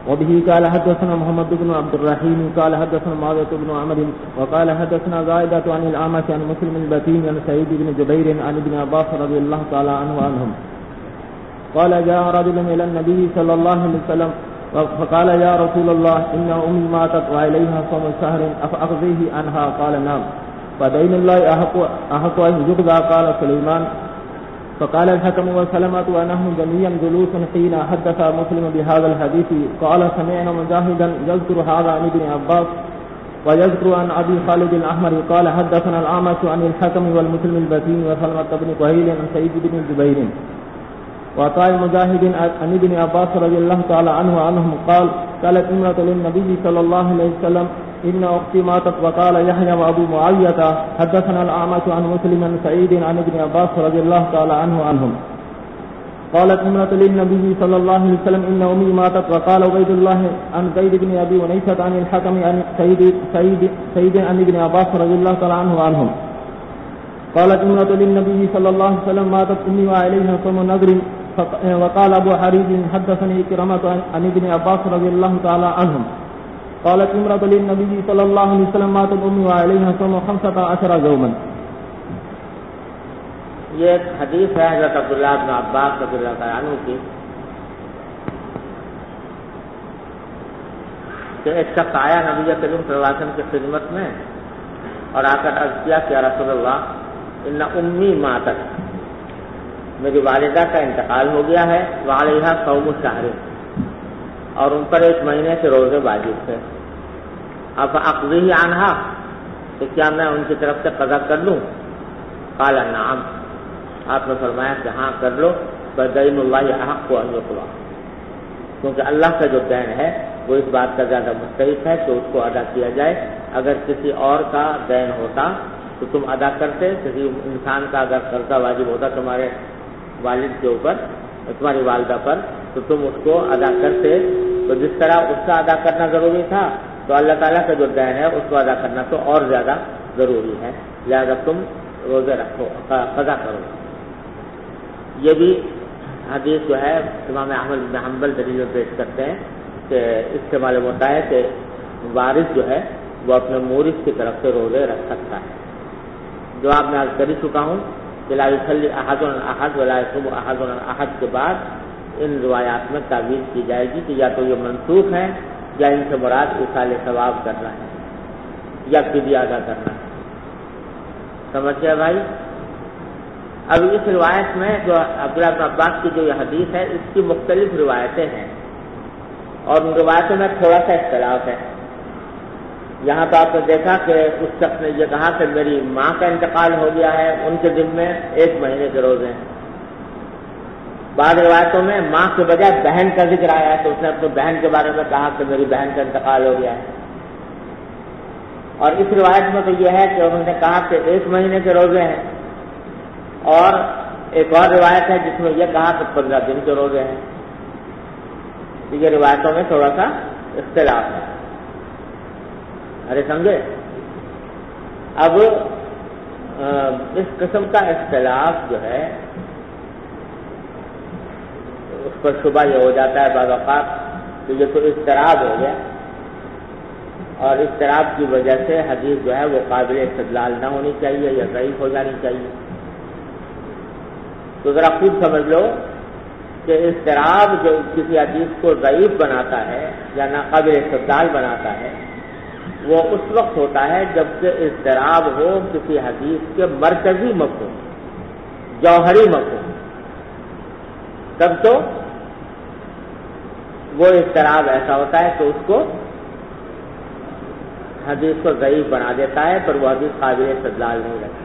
وبه قال حدثنا محمد بن عبد الرحيم قال حدثنا معاوية بن عمرو وقال حدثنا زائدة عن الأعمش عن مسلم البتين عن سعيد بن جبير عن ابن عباس رضي الله تعالى عنهم قال جاء رجل إلى النبي صلى الله عليه وسلم فقال يا رسول الله إن أمي ماتت وعليها صوم شهر أفأقضيه عنها؟ قال نعم، فدين الله أحق أن يقضى. قال سليمان فقال الحكم وسلمة ونحن جميعا جلوس حين حدث مسلم بهذا الحديث قال سمعنا مجاهدا يذكر هذا عن ابن عباس ويذكر عن أبي خالد الأحمر قال حدثنا الأعمش عن الحكم والمسلم البتين وسلمة بن قهيل عن سعيد بن جبير وعطاء مجاهد عن ابن عباس رضي الله تعالى عنهم قال قالت امرأة للنبي صلى الله عليه وسلم إن أختي ماتت. وقال يحيى وأبو معاوية حدثنا الأعمش عن مسلم عن سعيد عن ابن عباس رضي الله تعالى عنهم. قالت امرأة للنبي صلى الله عليه وسلم إن أمي ماتت. وقال عبيد الله عن زيد بن أبي أنيسة عن الحكم عن سيد عن ابن عباس رضي الله تعالى عنه وعنهم. قالت امرأة للنبي صلى الله عليه وسلم ماتت أمي وعليها صوم نذر. وقال أبو حريز حدثني كرامة عن ابن عباس رضي الله تعالى عنهم. قالت امرأة للنبي صلى الله عليه وسلم ماتت أمي وعليها صوم 15 يوما. یہ ایک حدیث ہے حضرت عبداللہ بن عباس رضی اللہ تعالیٰ عنہ کی کہ ایک شخص آیا نبی کریم صلی اللہ علیہ وسلم کی خدمت میں اور آ کر عرض کیا کہ یا رسول اللہ ان امی ماتت، میری والدہ کا انتقال ہو گیا ہے، وعلیہا صوم شہر، اور ان پر 1 مہینے کے روزے واجب تھے، اب اقضی عنہا، کہ کیا میں ان کی طرف سے قضا کر لوں؟ قال نعم، آپ نے فرمایا کہ ہاں کر لو، فدین اللہ احق ان یقضی، کیونکہ اللہ کا جو دین ہے وہ اس بات کا زیادہ مستحق ہے کہ اس کو ادا کیا جائے۔ اگر کسی اور کا دین ہوتا تو تم ادا کرتے، کسی انسان کا اگر قرضہ واجب ہوتا تمہارے والد کے اوپر، تمہاری والدہ پر، تو تم اس کو ادا کرتے، تو جس طرح اس کا ادا کرنا ضروری تھا تو اللہ تعالیٰ کا جو دین ہے اس کو ادا کرنا تو اور زیادہ ضروری ہے، لہذا تم روزے رکھو، قضا کرو۔ یہ بھی حدیث جو ہے امام احمد بن حنبل دلیل پیش کرتے ہیں کہ اس سے معلوم ہوتا ہے کہ وارث جو ہے وہ اپنے مورث کی طرف سے روزے رکھ سکتا ہے۔ جو آپ میں عرض کر ہی چکا ہوں کہ لا یصلی احد علی احد ولا یصوم احد علی احد کے بعد ان روایات میں تعویل کی جائے گی کہ یا تو یہ منسوخ ہے یا ان سے مراد ایصال ثواب کرنا ہے یا فدیہ ادا کرنا ہے۔ سمجھ گئے بھائی؟ اب اس روایت میں جو عبداللہ بن عباس کی جو یہ حدیث ہے اس کی مختلف روایتیں ہیں اور ان روایتوں میں تھوڑا سا اختلاف ہے۔ یہاں تو آپ نے دیکھا کہ اس شخص نے یہ کہا کہ میری ماں کا انتقال ہو گیا ہے، ان کے دن میں 1 مہینے کے روزے ہیں۔ بعض روایتوں میں ماں کے بجائے بہن کا ذکر آیا ہے تو اس نے اپنی بہن کے بارے میں کہا کہ میری بہن کا انتقال ہو گیا ہے، اور اس روایت میں تو یہ ہے کہ انہوں نے کہا کہ 1 مہینے کے روزے ہیں، اور ایک اور روایت ہے جس میں یہ کہا کہ 15 دن کے روزے ہیں۔ یہ روایتوں میں تھوڑا سا اختلاف ہے، ارے سمجھے؟ اب اس قسم کا اختلاف جو ہے اس پر شبہ یہ ہو جاتا ہے بعض اوقات کہ یہ تو اضطراب ہو گیا، اور اضطراب کی وجہ سے حدیث جو ہے وہ قابل استدلال نہ ہونی چاہیے یا ضعیف ہو جانی چاہیے۔ تو ذرا خود سمجھ لو کہ اضطراب جو کسی حدیث کو ضعیف بناتا ہے یا ناقابل استدلال بناتا ہے وہ اس وقت ہوتا ہے جب کہ اضطراب ہو کسی حدیث کے مرکزی مفہوم، جوہری مفہوم، تب تو وہ اضطراب ایسا ہوتا ہے کہ اس کو حدیث کو ضعیف بنا دیتا ہے، پر وہ حدیث قابل استدلال نہیں رہتی۔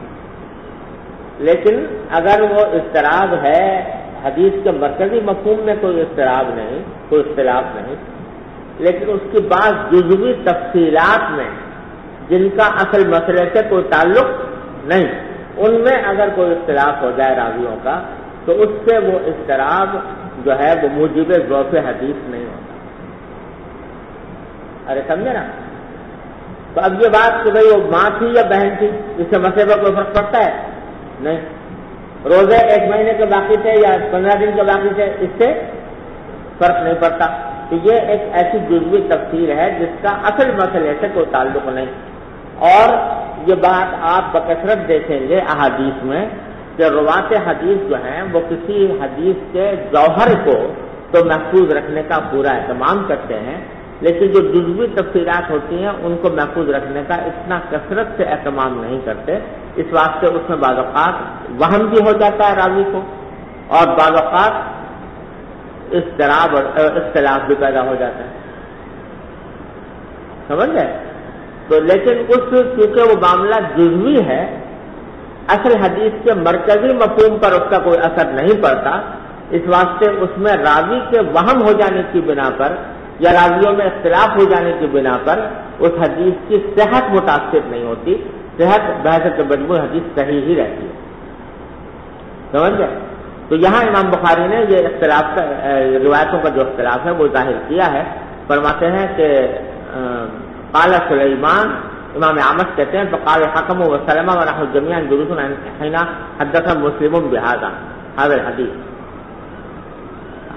لیکن اگر وہ اضطراب ہے حدیث کے مرکزی مفہوم میں کوئی اضطراب نہیں، کوئی اختلاف نہیں، لیکن اس کی بعض جزوی تفصیلات میں جن کا اصل مسئلے سے کوئی تعلق نہیں، ان میں اگر کوئی اختلاف ہو جائے راویوں کا تو اس سے وہ اضطراب جو ہے وہ موجب ضعف حدیث نہیں ہوتا۔ ارے سمجھے نا؟ تو اب یہ بات کہ بھئی وہ ماں تھی یا بہن تھی، اس سے مسئلے پر کوئی فرق پڑتا ہے؟ نہیں۔ روزے 1 مہینے کے باقی تھے یا 15 دن کے باقی تھے، اس سے فرق نہیں پڑتا۔ تو یہ ایک ایسی جزوی تفصیل ہے جس کا اصل مسئلے سے کوئی تعلق نہیں، اور یہ بات آپ بکثرت دیکھیں گے احادیث میں کہ روات حدیث جو ہیں وہ کسی حدیث کے جوہر کو تو محفوظ رکھنے کا پورا اہتمام کرتے ہیں، لیکن جو جزوی تفصیلات ہوتی ہیں ان کو محفوظ رکھنے کا اتنا کثرت سے اہتمام نہیں کرتے۔ اس واسطے اس میں بعض اوقات وہم بھی ہو جاتا ہے راوی کو، اور بعض اوقات اضطراب اور اختلاف بھی پیدا ہو جاتا ہے۔ سمجھ گئے؟ تو لیکن اس چونکہ وہ معاملہ جزوی ہے، اصل حدیث کے مرکزی مفہوم پر اس کا کوئی اثر نہیں پڑتا، اس واسطے اس میں راوی کے وہم ہو جانے کی بنا پر یا راویوں میں اختلاف ہو جانے کی بنا پر اس حدیث کی صحت متاثر نہیں ہوتی، صحت بحث کے مجموع حدیث صحیح ہی رہتی ہے۔ سمجھ گئے؟ تو یہاں امام بخاری نے یہ اختلاف کا روایتوں کا جو اختلاف ہے وہ ظاہر کیا ہے. فرماتے ہیں کہ قال سلیمان، امام اعمش کہتے ہیں فقال الحكم وسلمہ ونحن جميعا جلوس حين حدث مسلم بهذا الحديث.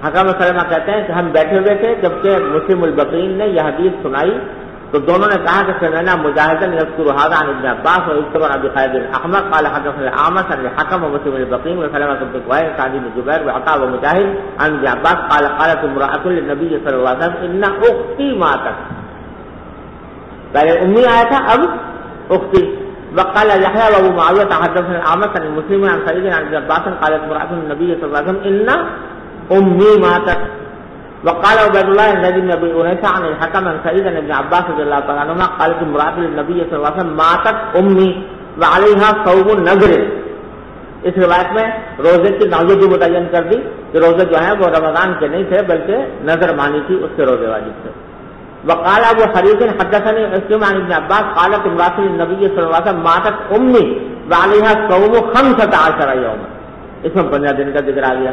حکم سلمہ کہتے ہیں کہ ہم بیٹھے ہوئے تھے جبکہ مسلم البقین نے یہ حدیث سنائی تو دونوں نے کہا کہ سمعنا مجاہدا یذکر هذا عن ابن عباس ويذكر ابي خالد الاحمر قال حدثنا الاعمش عن الحكم ومسلم البقين وسلمة بن قويل سعد بن جبير وعطاء ومجاهد عن ابن عباس قال قالت امرأة للنبي صلى الله عليه وسلم ان اختي ماتت. پہلے امی آیا تھا اب اختی. وقال يحيى وابو معاوية حدثنا الاعمش عن مسلم عن سعيد عن ابن عباس قالت امرأة للنبي صلى الله عليه وسلم ان امي ماتت. وقال عبيد الله الذي بن ابي انيس عن الحكم عن سعيد بن ابن عباس رضي الله تعالى عنهما قالت امرأة للنبي صلى الله عليه وسلم ماتت امي وعليها صوم النذر. اس روایت میں روزے کی نوعیت بھی متعین کر دی کہ روزے جو ہیں وہ رمضان کے نہیں تھے بلکہ نذر مانی تھی اس کے روزے واجب تھے. وقال ابو حریث حدثني مسلم عن ابن عباس قالت امرأة للنبي صلى الله عليه وسلم ماتت امي وعليها صوم 15 يوما. اس میں 15 دن کا ذکر آ گیا.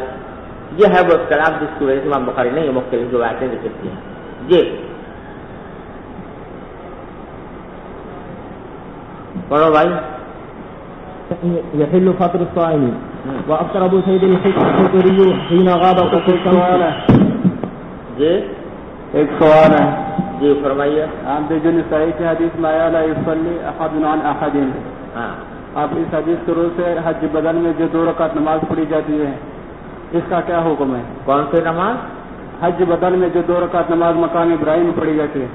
یہ ہے وہ اختلاف جس کی وجہ سے امام بخاری نے یہ مختلف روایتیں ذکر کی ہیں. جی پڑھو بھائی. يحل فطر الصائم وأفطر أبو سعيد الخدري حين غاب قصة. جی ایک سوال ہے. جی فرمائیے. آپ جو نسائی کی حدیث میں آیا لا يصلي أحد عن أحد. ہاں آپ اس حدیث کے روز سے حج بدن میں جو 2 رکعت نماز پڑھی جاتی ہے اس کا کیا حکم ہے؟ کون سی نماز؟ حج بدن میں جو 2 رکعت نماز مقام ابراہیم میں پڑھی جاتی ہے.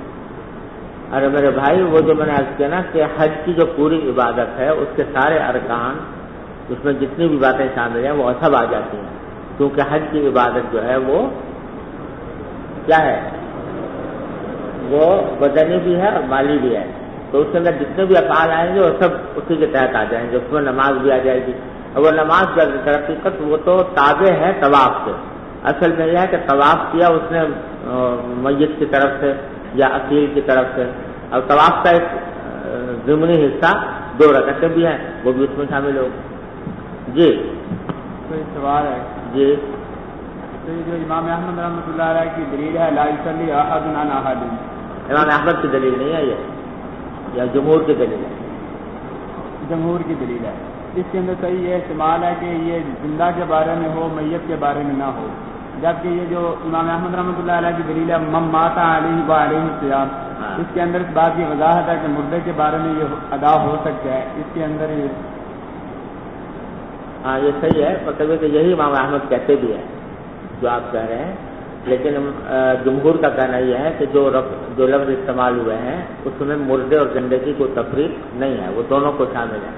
ارے میرے بھائی وہ جو میں نے عرض کیا نا کہ حج کی جو پوری عبادت ہے اس کے سارے ارکان اس میں جتنی بھی باتیں شامل ہیں وہ سب آ جاتی ہیں کیونکہ حج کی عبادت جو ہے وہ کیا ہے؟ وہ بدنی بھی ہے اور مالی بھی ہے. تو اس کے اندر جتنے بھی افعال آئیں گے وہ سب اسی کے تحت آ جائیں گے. اس میں نماز بھی آ جائے گی. اور وہ نماز کی حقیقت وہ تو تابع ہے طواف سے. اصل میں یہ ہے کہ طواف کیا اس نے میت کی طرف سے یا اصیل کی طرف سے. اور طواف کا ایک ضمنی حصہ 2 رکعتیں بھی ہیں وہ بھی اس میں شامل ہو. جی کوئی سوال ہے. جی تو یہ جو امام احمد رحمۃ اللہ علیہ کی دلیل ہے لا یصلی احد عن احد، امام احمد کی دلیل نہیں ہے یہ، یا جمہور کی دلیل ہے؟ جمہور کی دلیل ہے. اس کے اندر صحیح یہ استعمال ہے کہ یہ زندہ کے بارے میں ہو میت کے بارے میں نہ ہو، جبکہ یہ جو امام احمد رحمۃ اللہ علیہ کی دلیل ہے من مات علیہ وعلیہ الصیام، اس کے اندر اس بات کی وضاحت ہے کہ مردے کے بارے میں یہ ادا ہو سکتا ہے. اس کے اندر یہ ہاں یہ صحیح ہے، مطلب کہ یہی امام احمد کہتے بھی ہیں جو آپ کہہ رہے ہیں. لیکن جمہور کا کہنا یہ ہے کہ جو لفظ استعمال ہوئے ہیں اس میں مردے اور زندے کی کوئی تفریق نہیں ہے، وہ دونوں کو شامل ہے.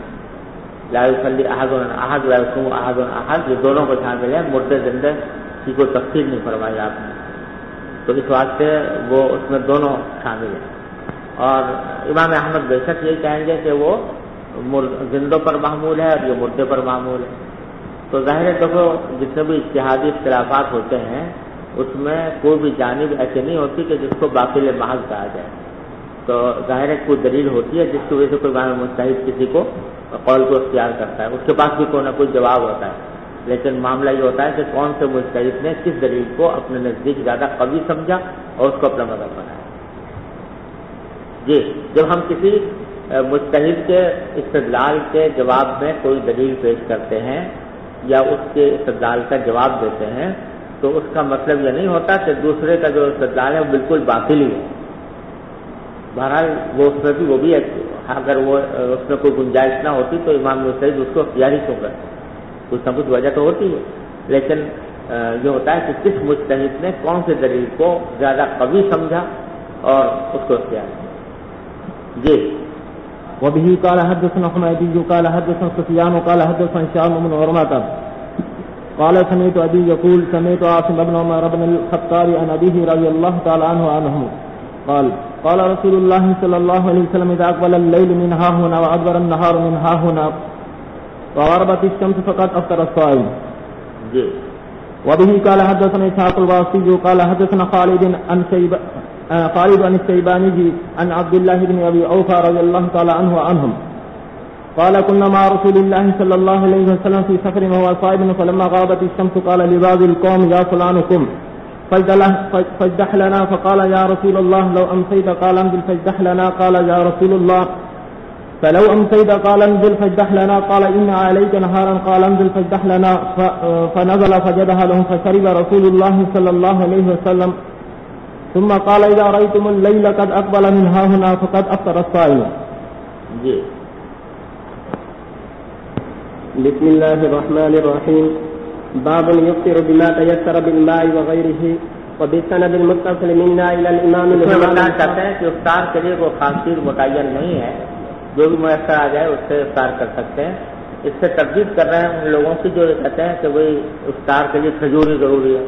لا یصلی احد عن احد ولا یصوم احد عن احد، یہ دونوں کو شامل ہے. مردے زندے کی کوئی تفصیل نہیں فرمائی آپ نے، تو اس واسطے وہ اس میں دونوں شامل ہیں. اور امام احمد بے شک یہی کہیں گے کہ وہ زندوں پر معمول ہے اور یہ مردے پر معمول ہے. تو ظاہر ہے دیکھو جتنے بھی اجتہادی اختلافات ہوتے ہیں اس میں کوئی بھی جانب ایسی نہیں ہوتی کہ جس کو باطل محض کہا جائے. تو ظاہر ہے کوئی دلیل ہوتی ہے جس کی وجہ سے کوئی امام مجتہد کسی کو قول کو اختیار کرتا ہے، اس کے پاس بھی کوئی نہ کوئی جواب ہوتا ہے. لیکن معاملہ یہ ہوتا ہے کہ کون سے مجتہد نے کس دلیل کو اپنے نزدیک زیادہ قوی سمجھا اور اس کو اپنا مذہب بنایا. جی جب ہم کسی مجتہد کے استدلال کے جواب میں کوئی دلیل پیش کرتے ہیں یا اس کے استدلال کا جواب دیتے ہیں تو اس کا مطلب یہ نہیں ہوتا کہ دوسرے کا جو استدلال ہے وہ بالکل باطل ہی ہے. بہرحال وہ اس میں بھی وہ بھی ہے، اگر وہ اس میں کوئی گنجائش نہ ہوتی تو امام مجتہد اس کو اختیاری کیوں کرتے؟ کچھ نہ کچھ وجہ تو ہوتی ہے. لیکن یہ ہوتا ہے کہ کس مجتہد نے کون سی دلیل کو زیادہ قوی سمجھا اور اس کو اختیار کیا. جی وبه قال حدثنا حميدي قال حدثنا سفيان قال حدثنا هشام بن عروة قال سمعت أبي يقول سمعت عاصم بن عمر بن الخطاب عن أبيه رضي الله تعالى عنه قال قال رسول الله صلى الله عليه وسلم إذا أقبل الليل من ها هنا وأدبر النهار من ها هنا وغربت الشمس فقد أفطر الصائم. وبه قال حدثنا إسحاق الواسطي قال حدثنا خالد عن الشيباني عن عبد الله بن أبي أوفى رضي الله تعالى عنه وعنهم قال كنا مع رسول الله صلى الله عليه وسلم في سفر وهو صائم فلما غابت الشمس قال لبعض القوم يا فلانكم فاجدح لنا فقال يا رسول الله لو أمسيت قال انزل فاجدح لنا قال يا رسول الله فلو أمسيت قال انزل فاجدح لنا قال إن عليك نهارا قال انزل فاجدح لنا فنزل فجدح لهم فشرب رسول الله صلى الله عليه وسلم ثم قال إذا رأيتم الليل قد أقبل من ها هنا فقد أفطر الصائم. جی بسم الله الرحمن الرحيم. باب يفطر بما تيسر بالماء وغيره وبالسند المتصل منا الى الامام بتانا چاہتے ہیں کہ افطار کے لیے کوئی خاص چیز متعین نہیں ہے، جو بھی میسر آ جائے اس سے افطار کر سکتے ہیں. اس سے تردید کر رہے ہیں ان لوگوں کی جو کہتے ہیں کہ وہی افطار کے لیے کھجور ہی ضروری ہے،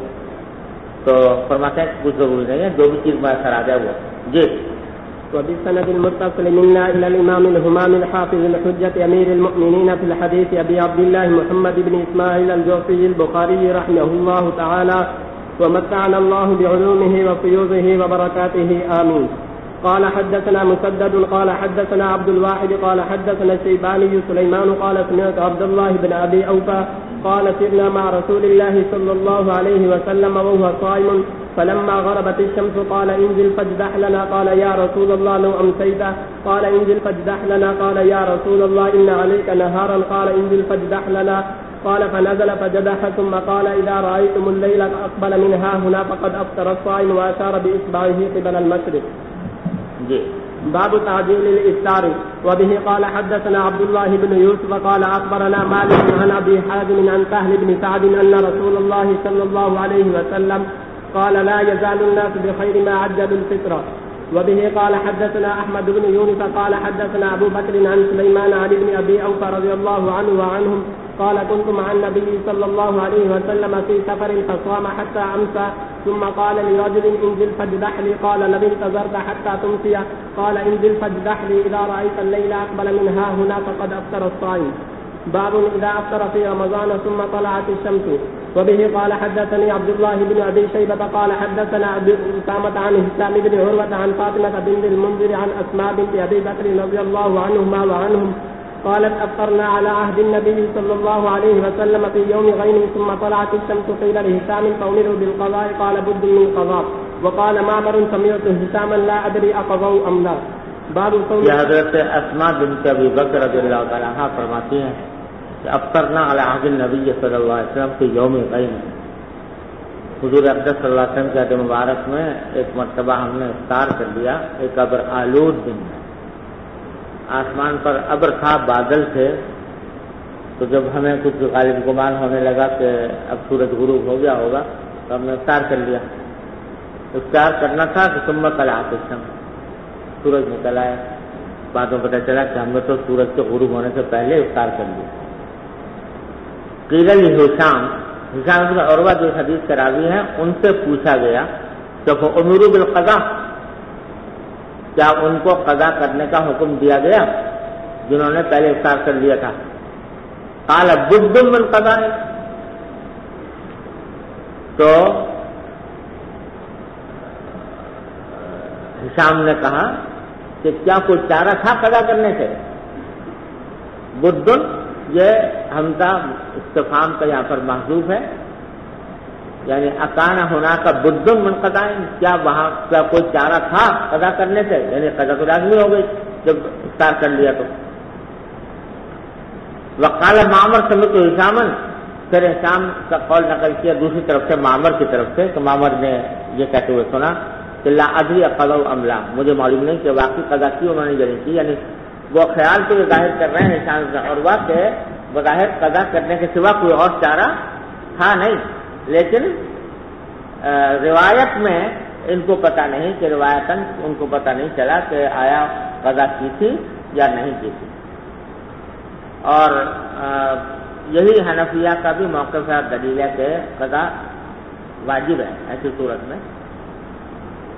تو فرماتے ہیں کہ کچھ ضروری نہیں ہے، جو بھی چیز میسر آ جائے وہ. جی وبالسند المتصل منا الى الامام الهمام الحافظ الحجة امير المؤمنين في الحديث ابي عبد الله محمد بن اسماعيل الجوفي البخاري رحمه الله تعالى ومتعنا الله بعلومه وفيوضه وبركاته آمين. قال حدثنا مسدد قال حدثنا عبد الواحد قال حدثنا الشيباني سليمان قال سمعت عبد الله بن ابي اوفى قال سرنا مع رسول الله صلى الله عليه وسلم وهو صائم فلما غربت الشمس قال انزل فاجدح لنا قال يا رسول الله لو امسيت قال انزل فاجدح لنا قال يا رسول الله ان عليك نهارا قال انزل فاجدح لنا قال فنزل فجدح ثم قال اذا رايتم الليل اقبل من ها هنا فقد افطر الصائم واشار باصبعه قبل المشرق. جی باب تعجيل الافطار. وبه قال حدثنا عبد الله بن يوسف قال اخبرنا مالك عن ابي حازم عن سهل بن سعد ان رسول الله صلى الله عليه وسلم قال لا يزال الناس بخير ما عجلوا الفطر. وبه قال حدثنا احمد بن يونس قال حدثنا ابو بكر عن سليمان عن ابن ابي اوفى رضي الله عنه وعنهم قال كنت مع النبي صلى الله عليه وسلم في سفر فصام حتى امسى ثم قال لرجل انزل فاجدح لي قال لم انتظرت حتى تمسي قال انزل فاجدح لي اذا رايت الليل اقبل من ها هنا فقد افطر الصائم. باب اذا افطر في رمضان ثم طلعت الشمس. وبه قال حدثني عبد الله بن ابي شيبه قال حدثنا ابي اسامه عن هشام بن عروه عن فاطمه بنت المنذر عن اسماء بنت ابي بكر رضي الله عنهما وعنهم قالت افطرنا على عهد النبي صلى الله عليه وسلم في يوم غيم ثم طلعت الشمس قيل لهشام فامره بالقضاء قال بد من قضاء. وقال معمر سمعت هشاما لا ادري اقضوا ام لا. باب صوم. حضرت اسماء بنت ابی بکر رضی اللہ تعالی عنہ فرماتی ہیں کہ افطرنا علی عہد النبی صلی اللہ علیہ وسلم في یوم غیم. حضور اقدس صلی اللہ علیہ وسلم کے عہد مبارک میں ایک مرتبہ ہم نے افطار کر لیا ایک ابر آلود دن میں. آسمان پر ابر تھا، بادل تھے، تو جب ہمیں کچھ غالب گمان ہونے لگا کہ اب سورج غروب ہو گیا ہوگا تو ہم نے افطار کر لیا. افطار کرنا تھا کہ ثم طلعت الشمس، سورج نکل آیا. بعد میں پتہ چلا کہ ہم نے تو سورج کے غروب ہونے سے پہلے افطار کر لیا. قیل لہشام بن عروہ جو حدیث کے راوی ہیں ان سے پوچھا گیا کہ امروا بالقضاء، کیا ان کو قضا کرنے کا حکم دیا گیا جنہوں نے پہلے افطار کر لیا تھا؟ قال بد من قضاء، تو ہشام نے کہا کہ کیا کوئی چارہ تھا قضا کرنے سے؟ بدن یہ حمزہ استفہام کا یہاں پر محذوف ہے، یعنی اکان ہونا کا بدن من قضاء، کیا وہاں کا کوئی چارہ تھا قضا کرنے سے؟ یعنی قضا تو لازمی ہو گئی جب افطار کر لیا تو. وقال معمر سمعت ہشاما، پھر ہشام کا قول نقل کیا دوسری طرف سے معمر کی طرف سے کہ معمر نے یہ کہتے ہوئے سنا کہ لا ادری اقضوا ام لا، مجھے معلوم نہیں کہ واقعی قضا کی انہوں نے جاری کی. یعنی وہ خیال تو یہ ظاہر کر رہے ہیں ہشام بن عروہ کہ بظاہر قضا کرنے کے سوا کوئی اور چارہ تھا نہیں، لیکن روایت میں ان کو پتہ نہیں کہ روایتاً ان کو پتہ نہیں چلا کہ آیا قضا کی تھی یا نہیں کی تھی. اور یہی حنفیہ کا بھی موقف ہے، دلیل ہے کہ قضا واجب ہے ایسی صورت میں،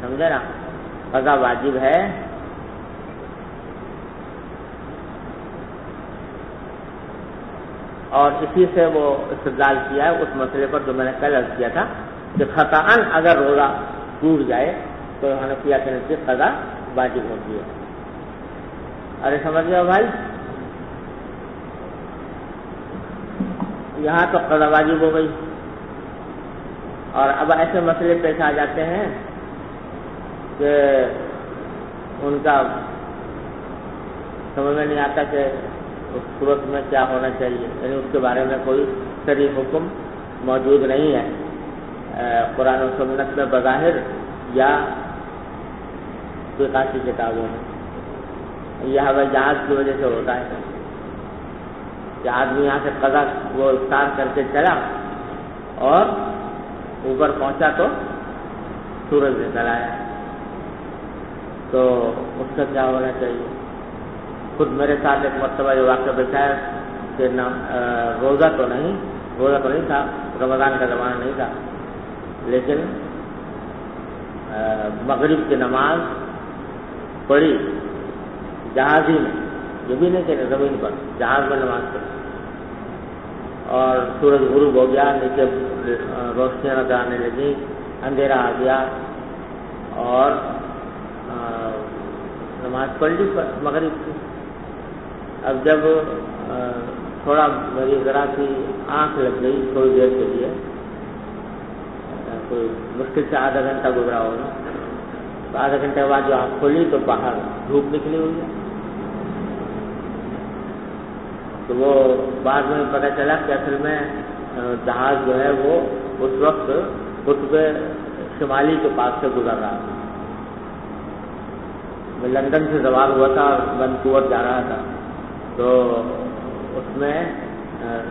سمجھے نا، قضا واجب ہے. اور اسی سے وہ استدلال کیا ہے اس مسئلے پر جو میں نے کل عرض کیا تھا کہ خطأً اگر روزہ ٹوٹ جائے تو حنفیہ کے نزدیک قضا واجب ہوتی ہے. ارے سمجھ گئے بھائی؟ یہاں تو قضا واجب ہو گئی، اور اب ایسے مسئلے پیش آ جاتے ہیں کہ ان کا سمجھ میں نہیں آتا کہ اس صورت میں کیا ہونا چاہیے، یعنی اس کے بارے میں کوئی صریح حکم موجود نہیں ہے قرآن و سنت میں بظاہر یا فقہی کتابوں میں۔ یہ ہوائی جہاز کی وجہ سے ہوتا ہے کہ آدمی یہاں سے قضا وہ افطار کر کے چلا اور اوپر پہنچا تو سورج نکل آیا، تو اس کا کیا ہونا چاہیے؟ خود میرے ساتھ ایک مرتبہ یہ واقعہ پیش آیا کہ روزہ تو نہیں تھا، رمضان کا زمانہ نہیں تھا، لیکن مغرب کی نماز پڑھی جہاز ہی میں، یہ بھی نہیں کہ زمین پر، جہاز میں نماز پڑھی، اور سورج غروب ہو گیا، نیچے روشنیاں نظر آنے لگی، اندھیرا آ گیا، اور نماز پڑھ لی مغرب کی۔ اب جب تھوڑا میری ذرا سی آنکھ لگ گئی تھوڑی دیر کے لیے، کوئی مشکل سے آدھا گھنٹہ گزرا ہوگا، تو آدھا گھنٹے کے بعد جو آنکھ کھولی تو باہر دھوپ نکلی ہوئی ہے، تو وہ بعد میں پتہ چلا کہ اصل میں جہاز جو ہے وہ اس وقت قطب شمالی کے پاس سے گزر رہا تھا۔ میں لندن سے سوار ہوا تھا اور ونکوور جا رہا تھا، تو اس میں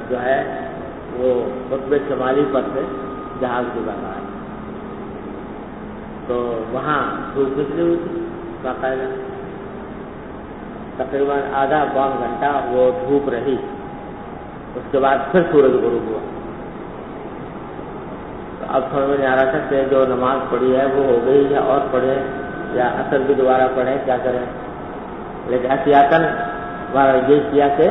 جو ہے وہ قطب شمالی پر سے جہاز گزر رہا ہے، تو وہاں دھوپ نکلی ہوئی تھی باقاعدہ، تقریباً آدھا پون گھنٹہ وہ دھوپ رہی، اس کے بعد پھر سورج غروب ہوا۔ تو اب سمجھ میں نہیں آ رہا تھا کہ جو نماز پڑھی ہے وہ ہو گئی یا اور پڑھیں یا اثر بھی دوبارہ پڑھیں، کیا کریں، لیکن احتیاطاً یہ کیا کہ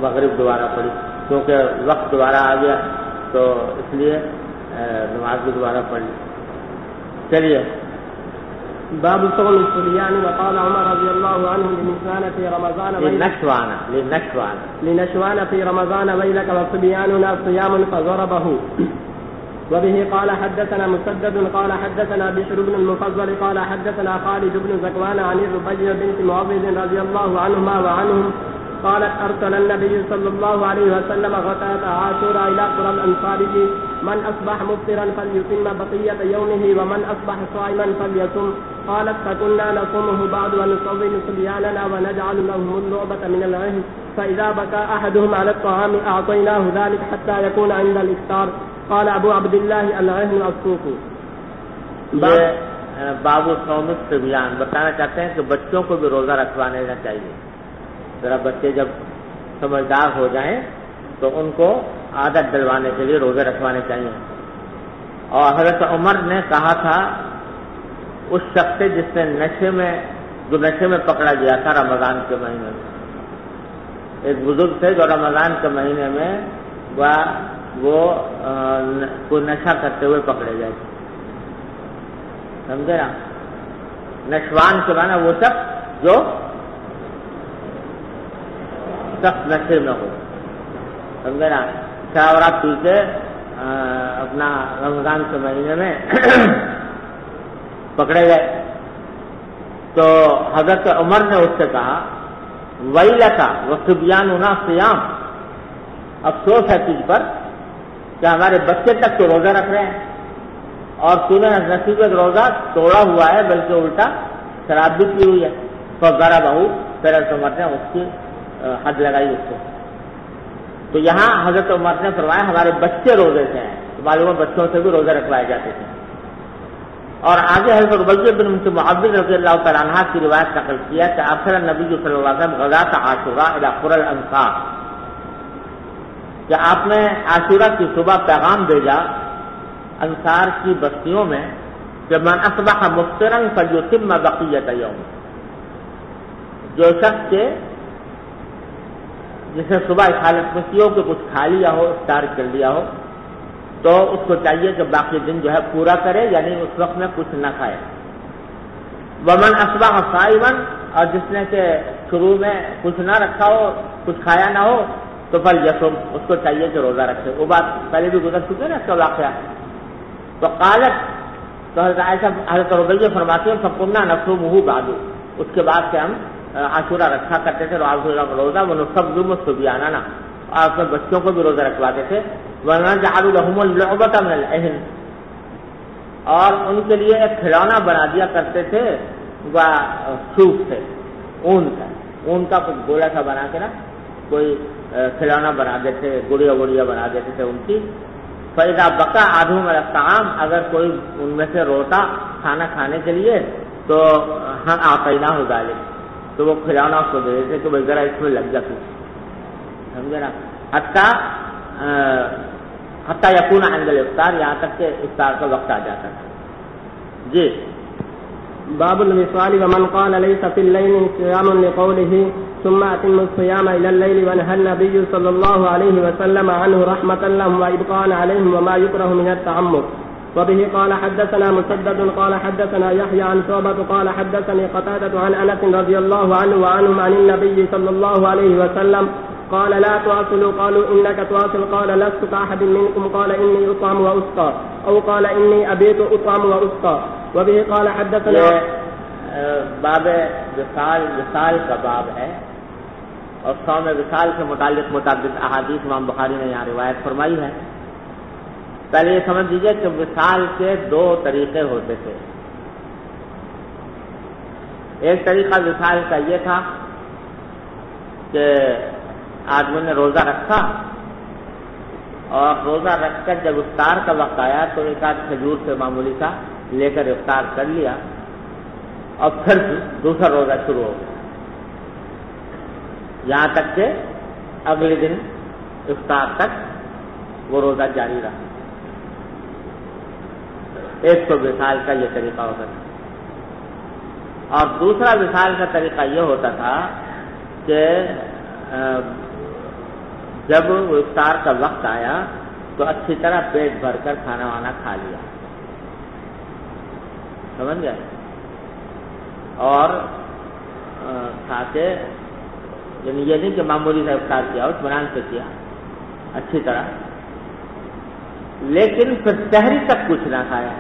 مغرب دوبارہ پڑھی، کیونکہ وقت دوبارہ آ گیا تو اس لیے نماز بھی دوبارہ پڑھ لی۔ چلیے باب صوم الصبيان. وقال عمر رضي الله عنه لنشوان في رمضان لنشوان في رمضان ويلك وصبياننا صيام فضربه. وبه قال حدثنا مسدد قال حدثنا بشر بن المفضل قال حدثنا خالد بن زكوان عن الربيع بنت معوذ رضي الله عنهما وعنهم قالت أرسل النبي صلى الله عليه وسلم غداة عاشوراء إلى قرى الأنصار من أصبح مفطرا فليتم بقية يومه ومن أصبح صائما فليصم. قالت فكنا نصومه بعد ونصوم صبياننا ونجعل لهم اللعبة من العهن فإذا بكى أحدهم على الطعام أعطيناه ذلك حتى يكون عند الإفطار. قال أبو عبد الله العهن الصوف. باب صوم الصبيان بتانا چاہتے ہیں کہ بچوں کو بھی روزہ رکھوانے چاہیے، ذرا بچے جب سمجھدار ہو جائیں تو ان کو عادت دلوانے کے لیے روزے رکھوانے چاہیے۔ اور حضرت عمر نے کہا تھا اس شخص سے جس نے نشے میں پکڑا گیا تھا رمضان کے مہینے میں، ایک بزرگ تھے جو رمضان کے مہینے میں وہ کوئی نشہ کرتے ہوئے پکڑے گئے تھے، سمجھے نا؟ نشوان کے معنی وہ شخص جو سخت نشے میں ہو، سمجھے نا؟ شراب پی کے اپنا رمضان کے مہینے میں پکڑے گئے، تو حضرت عمر نے اس سے کہا ویلکا وصبیاننا صیام، افسوس ہے تجھ پر کہ ہمارے بچے تک تو روزہ رکھ رہے ہیں اور تو نے نصیبت روزہ توڑا ہوا ہے، بلکہ الٹا شراب بھی پی ہوئی ہے۔ تو ذرا بہو پھر حضرت عمر نے اس کی حد لگائی اس کو۔ تو یہاں حضرت عمر نے فرمایا ہمارے بچے روزے سے ہیں، تو معلوم ہے بچوں سے بھی روزے رکھوائے جاتے تھے۔ اور آگے حضرت ربیع بن معوذ رضی اللہ تعالیٰ عنہ کی روایت نقل کیا کہ ارسل النبی صلی اللہ علیہ وسلم غداة عاشوراء الی قرى الانصار، کہ آپ نے عاشورہ کی صبح پیغام بھیجا انصار کی بستیوں میں کہ من اصبح مفطرا فلیتم بقیۃ یوم، جو شخص کے جسے صبح اس حالت میں کیوں کہ کچھ کھا لیا ہو، افطار کر لیا ہو، تو اس کو چاہیے کہ باقی دن جو ہے پورا کرے، یعنی اس وقت میں کچھ نہ کھائے۔ ومن اصبح صائما، اور جس نے کہ شروع میں کچھ نہ رکھا ہو، کچھ کھایا نہ ہو، تو پھل یسم اس کو چاہیے کہ روزہ رکھے. وہ بات پہلے بھی گزر چکے نا اس کا واقعہ. تو قالت تو حضرت ربیہ فرماتے ہیں فقلنا نصومہ بعد، اس کے بعد سے ہم عاشورہ رکھا کرتے تھے روزہ. وہ نصوم الصبیان اور اپنے بچوں کو بھی روزہ رکھواتے تھے. ونجعل لهم اللعبۃ من العہن، اور ان کے لیے ایک کھلونا بنا دیا کرتے تھے وہ صوف سے، اون کا کچھ گولا سا بنا کے نا کوئی کھلونا بنا دیتے، گڑیا بنا دیتے تھے ان کی. فإذا بقى أحدهم على الطعام، اگر کوئی ان میں سے روتا کھانا کھانے کے لیے تو ہم آتیناہ ذلک، تو وہ کھلونا اس کو دے دیتے کہ بھائی ذرا اس میں لگ جا تو، سمجھے نا. حتی یکون عند الافطار، یہاں تک کہ افطار کا وقت آ جاتا ہے. جی باب الوصال ومن قال ليس في الليل صيام لقوله ثم أتم الصيام إلى الليل، ونهى النبي صلى الله عليه وسلم عنه رحمة لهم وإبقاء عليهم وما يكره من التعمق. وبه قال حدثنا مسدد قال حدثنا يحيى عن شعبة قال حدثني قتادة عن أنس رضي الله عنه وعنهم عن النبي صلى الله عليه وسلم قال لا تواصلوا. قالوا إنك تواصل، قال لست كأحد منكم، قال إني أطعم وأسقى، أو قال إني أبيت أطعم وأسقى. وبه قال حدثنا باب وصال کا باب ہے، اور صوم وصال سے متعلق متعدد احادیث امام بخاری نے یہاں روایت فرمائی ہے. پہلے یہ سمجھ لیجیے کہ وصال کے دو طریقے ہوتے تھے. ایک طریقہ وصال کا یہ تھا کہ آدمی نے روزہ رکھا اور روزہ رکھ کر جب افطار کا وقت آیا تو ایک آدھ کھجور سے معمولی کا لے کر افطار کر لیا اور پھر دوسرا روزہ شروع ہو گیا، یہاں تک کہ اگلے دن افطار تک وہ روزہ جاری رہا. ایک تو وصال کا یہ طریقہ ہوتا تھا. اور دوسرا وصال کا طریقہ یہ ہوتا تھا کہ جب افطار کا وقت آیا تو اچھی طرح پیٹ بھر کر کھانا وانا کھا لیا، سمجھ گئے، اور کھا کے یعنی یہ نہیں کہ معمولی سا افطار کیا، اطمینان سے کیا اچھی طرح، لیکن پھر سحری تک کچھ نہ کھایا،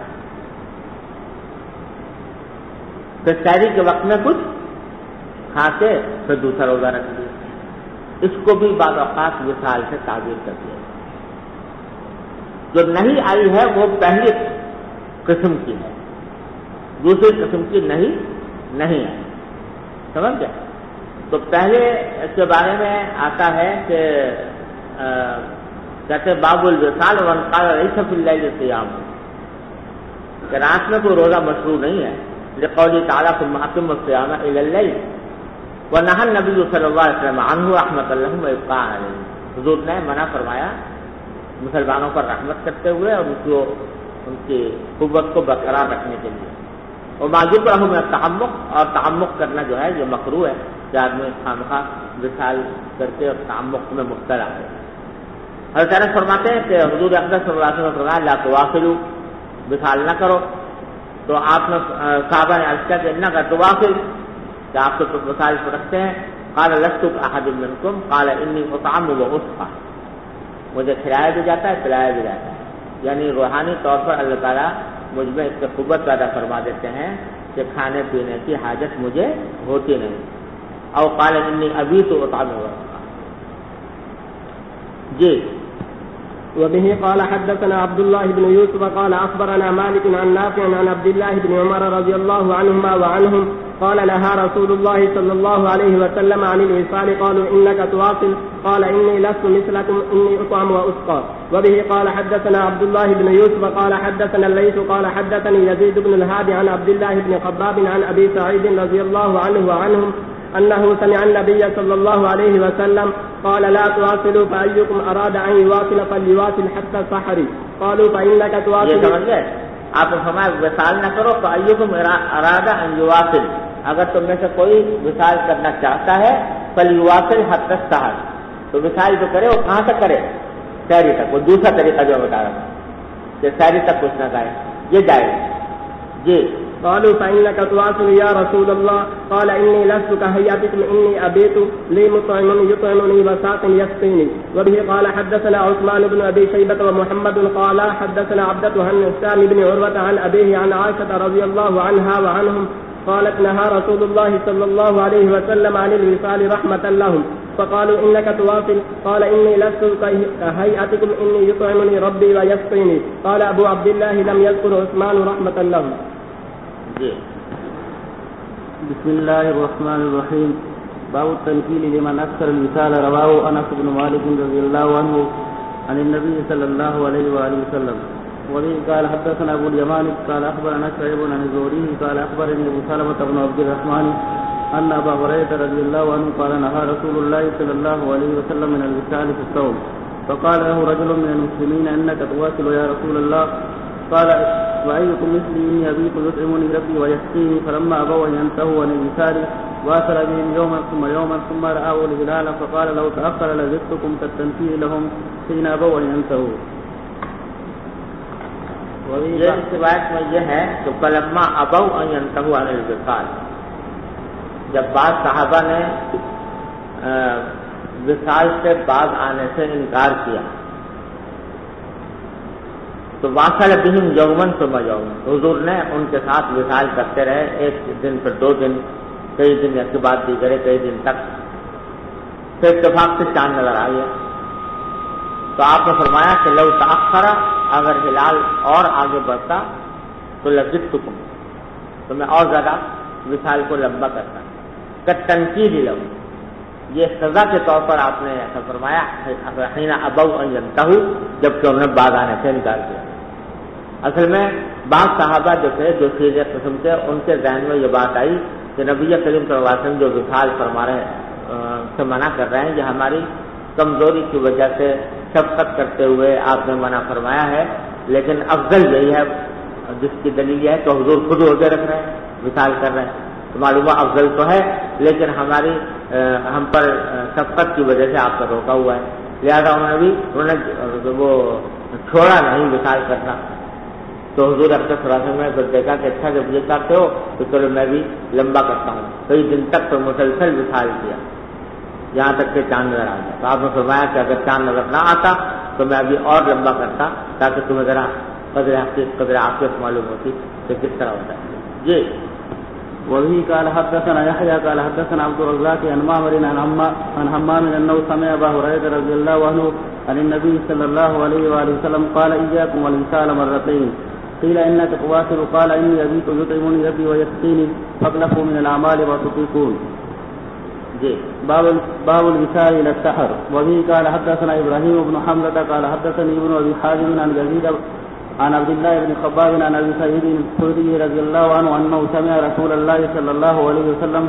پھر سحری کے وقت میں کچھ کھا کے پھر دوسرا روزہ رکھ دیا. اس کو بھی بعض اوقات وصال سے تعبیر کر دیا. جو نہیں آئی ہے وہ پہلی قسم کی ہے، دوسری قسم کی نہیں ہے، سمجھ گئے. تو پہلے کے بارے میں آتا ہے کہ کہتے باب الوصال ومن قال ليس في الليل صيام، کہ رات میں کوئی روزہ مشروع نہیں ہے، لقوله تعالی ثم أتم الصيام إلى الليل، ونهى النبي صلی اللہ علیہ وسلم عنہ رحمۃ لهم وإبقاء عليهم، حضور نے منع فرمایا مسلمانوں پر رحمت کرتے ہوئے اور ان کی قوت کو برقرار رکھنے کے لیے. وما يكره من التعمق، اور تعمق کرنا جو ہے یہ مکروہ ہے کہ آدمی خامخواہ وصال کر کے اور تعمق میں مبتلا ہے. حضرت انس فرماتے ہیں کہ حضور اقدس صلی اللہ علیہ وسلم نے فرمایا لا تواصلوا، وصال نہ کرو. تو آپ نے صحابہ نے عرض کیا کہ انک تواصل، کہ آپ تو وصال رکھتے ہیں. قال لست احد منکم قال انی اطعم واسقى، مجھے کھلایا بھی جاتا ہے پلایا بھی جاتا ہے، یعنی روحانی طور پر اللہ تعالیٰ مجھ میں اس سے قوت پیدا فرما دیتے ہیں کہ کھانے پینے کی حاجت مجھے ہوتی نہیں. او قال انی ابیت اطعم واسقى. جی وبه قال حدثنا عبد الله بن يوسف قال أخبرنا مالك عن نافع عن عبد الله بن عمر رضي الله عنهما وعنهم قال نهى رسول الله صلى الله عليه وسلم عن الوصال. قالوا إنك تواصل، قال إني لست مثلكم إني أطعم وأسقى. وبه قال حدثنا عبد الله بن يوسف قال حدثنا الليث قال حدثني يزيد بن الهادي عن عبد الله بن خباب عن أبي سعيد رضي الله عنه وعنهم أنه سمع النبي صلى الله عليه وسلم قال لا تواصلوا فأيكم أراد أن يواصل فليواصل حتى السحر. قالوا فإنك تواصل. یہ سمجھ گئے آپ نے فرمایا وصال نہ کرو. فأيكم أراد أن يواصل، اگر تم میں سے کوئی وصال کرنا چاہتا ہے فليواصل حتى السحر، تو وصال جو کرے وہ کہاں تک کرے؟ سحری تک. وہ دوسرا طریقہ جو بتا رہا تھا کہ سحری تک کچھ نہ کھائے، یہ جائے. جی قالوا فإنك تواصل يا رسول الله قال إني لست كهيئتكم إني أبيت لي مطعم يطعمني وساق يسقيني. وبه قال حدثنا عثمان بن أبي شيبة ومحمد قال حدثنا عبدة عن هشام بن عروة عن أبيه عن عائشة رضي الله عنها وعنهم قالت نهى رسول الله صلى الله عليه وسلم عن الوصال رحمة لهم فقالوا إنك تواصل قال إني لست كهيئتكم إني يطعمني ربي ويسقيني. قال أبو عبد الله لم يذكر عثمان رحمة لهم. بسم الله الرحمن الرحيم. باب التنكيل لمن أكثر الوصال. رواه أنس بن مالك رضي الله عنه عن النبي صلى الله عليه وآله وسلم. وبه قال حدثنا أبو اليمان قال أخبرنا شعيب عن الزهري قال أخبرني أبو سلمة بن عبد الرحمن أن أبا هريرة رضي الله عنه قال نهى رسول الله صلى الله عليه وسلم من الوصال في الصوم. فقال له رجل من المسلمين إنك تواصل يا رسول الله قال وأيكم مثلي إني أبيت يطعمني ربي ويسقيني. فلما أبوا أن ينتهوا عن الوصال واصل بهم يوما ثم رأوا الهلال فقال لو تأخر لزدتكم كالتنفيذ لهم حين أبوا أن ينتهوا. یہ اس روایت میں یہ ہے کہ فلما ابوا ان ينتهوا عن الوصال، جب بعض صحابہ نے وصال سے باز آنے سے انکار کیا تو واصل بهم یوما ثم یوما، حضور نے ان کے ساتھ وصال کرتے رہے، ایک دن پھر 2 دن، کئی دن کے بعد دیگرے کئی دن تک، پھر اتفاق سے چاند نظر آ گیا تو آپ نے فرمایا کہ لو تأخر، اگر ہلال اور آگے بڑھتا تو لزدتکم، تو میں اور زیادہ وصال کو لمبا کرتا. کالتنکیل لهم، یہ سزا کے طور پر آپ نے ایسا فرمایا حین ابوا ان ينتهوا، جبکہ انہوں نے باز آنے سے انکار کیا. اصل میں بعض صحابہ جو تھے جو سیدھے قسم کے، ان کے ذہن میں یہ بات آئی کہ نبی کریم صلی اللہ علیہ وسلم جو وصال فرما رہے ہیں سے منع کر رہے ہیں، یہ ہماری کمزوری کی وجہ سے شفقت کرتے ہوئے آپ نے منع فرمایا ہے، لیکن افضل یہی ہے، جس کی دلیل یہ ہے کہ حضور خود روزے رکھ رہے ہیں، وصال کر رہے ہیں، تو معلومہ افضل تو ہے، لیکن ہم پر شفقت کی وجہ سے آپ کا روکا ہوا ہے، لہذا انہوں نے وہ چھوڑا نہیں وصال کرنا. تو حضور اکرم صلی اللہ علیہ وسلم نے پھر دیکھا کہ اچھا جب یہ کرتے ہو تو چلو میں بھی لمبا کرتا ہوں. کئی دن تک تو مسلسل وصال کیا یہاں تک کہ چاند نظر آ گیا. تو آپ نے فرمایا کہ اگر چاند نظر نہ آتا تو میں ابھی اور لمبا کرتا تاکہ تمہیں ذرا قدر عافیت معلوم ہوتی کہ کس طرح ہوتا ہے. جی. وبه قال حدثنا يحيى قال حدثنا عبد الرزاق عن معمر عن حمام انه سمع ابا هريره رضي الله عنه عن النبي صلى الله عليه واله وسلم قال اياكم والوصال مرتين. قيل انك تواصل قال اني ابيت يطعمني ربي ويسقيني فاغلقوا من الاعمال ما تطيقون. باب الوصال الى السحر. وبه قال حدثنا ابراهيم بن حمزه قال حدثني ابن ابي حازم عن يزيد عن عبد الله بن خباب عن ابي سعيد الخدري رضي الله عنه انه سمع رسول الله صلى الله عليه وسلم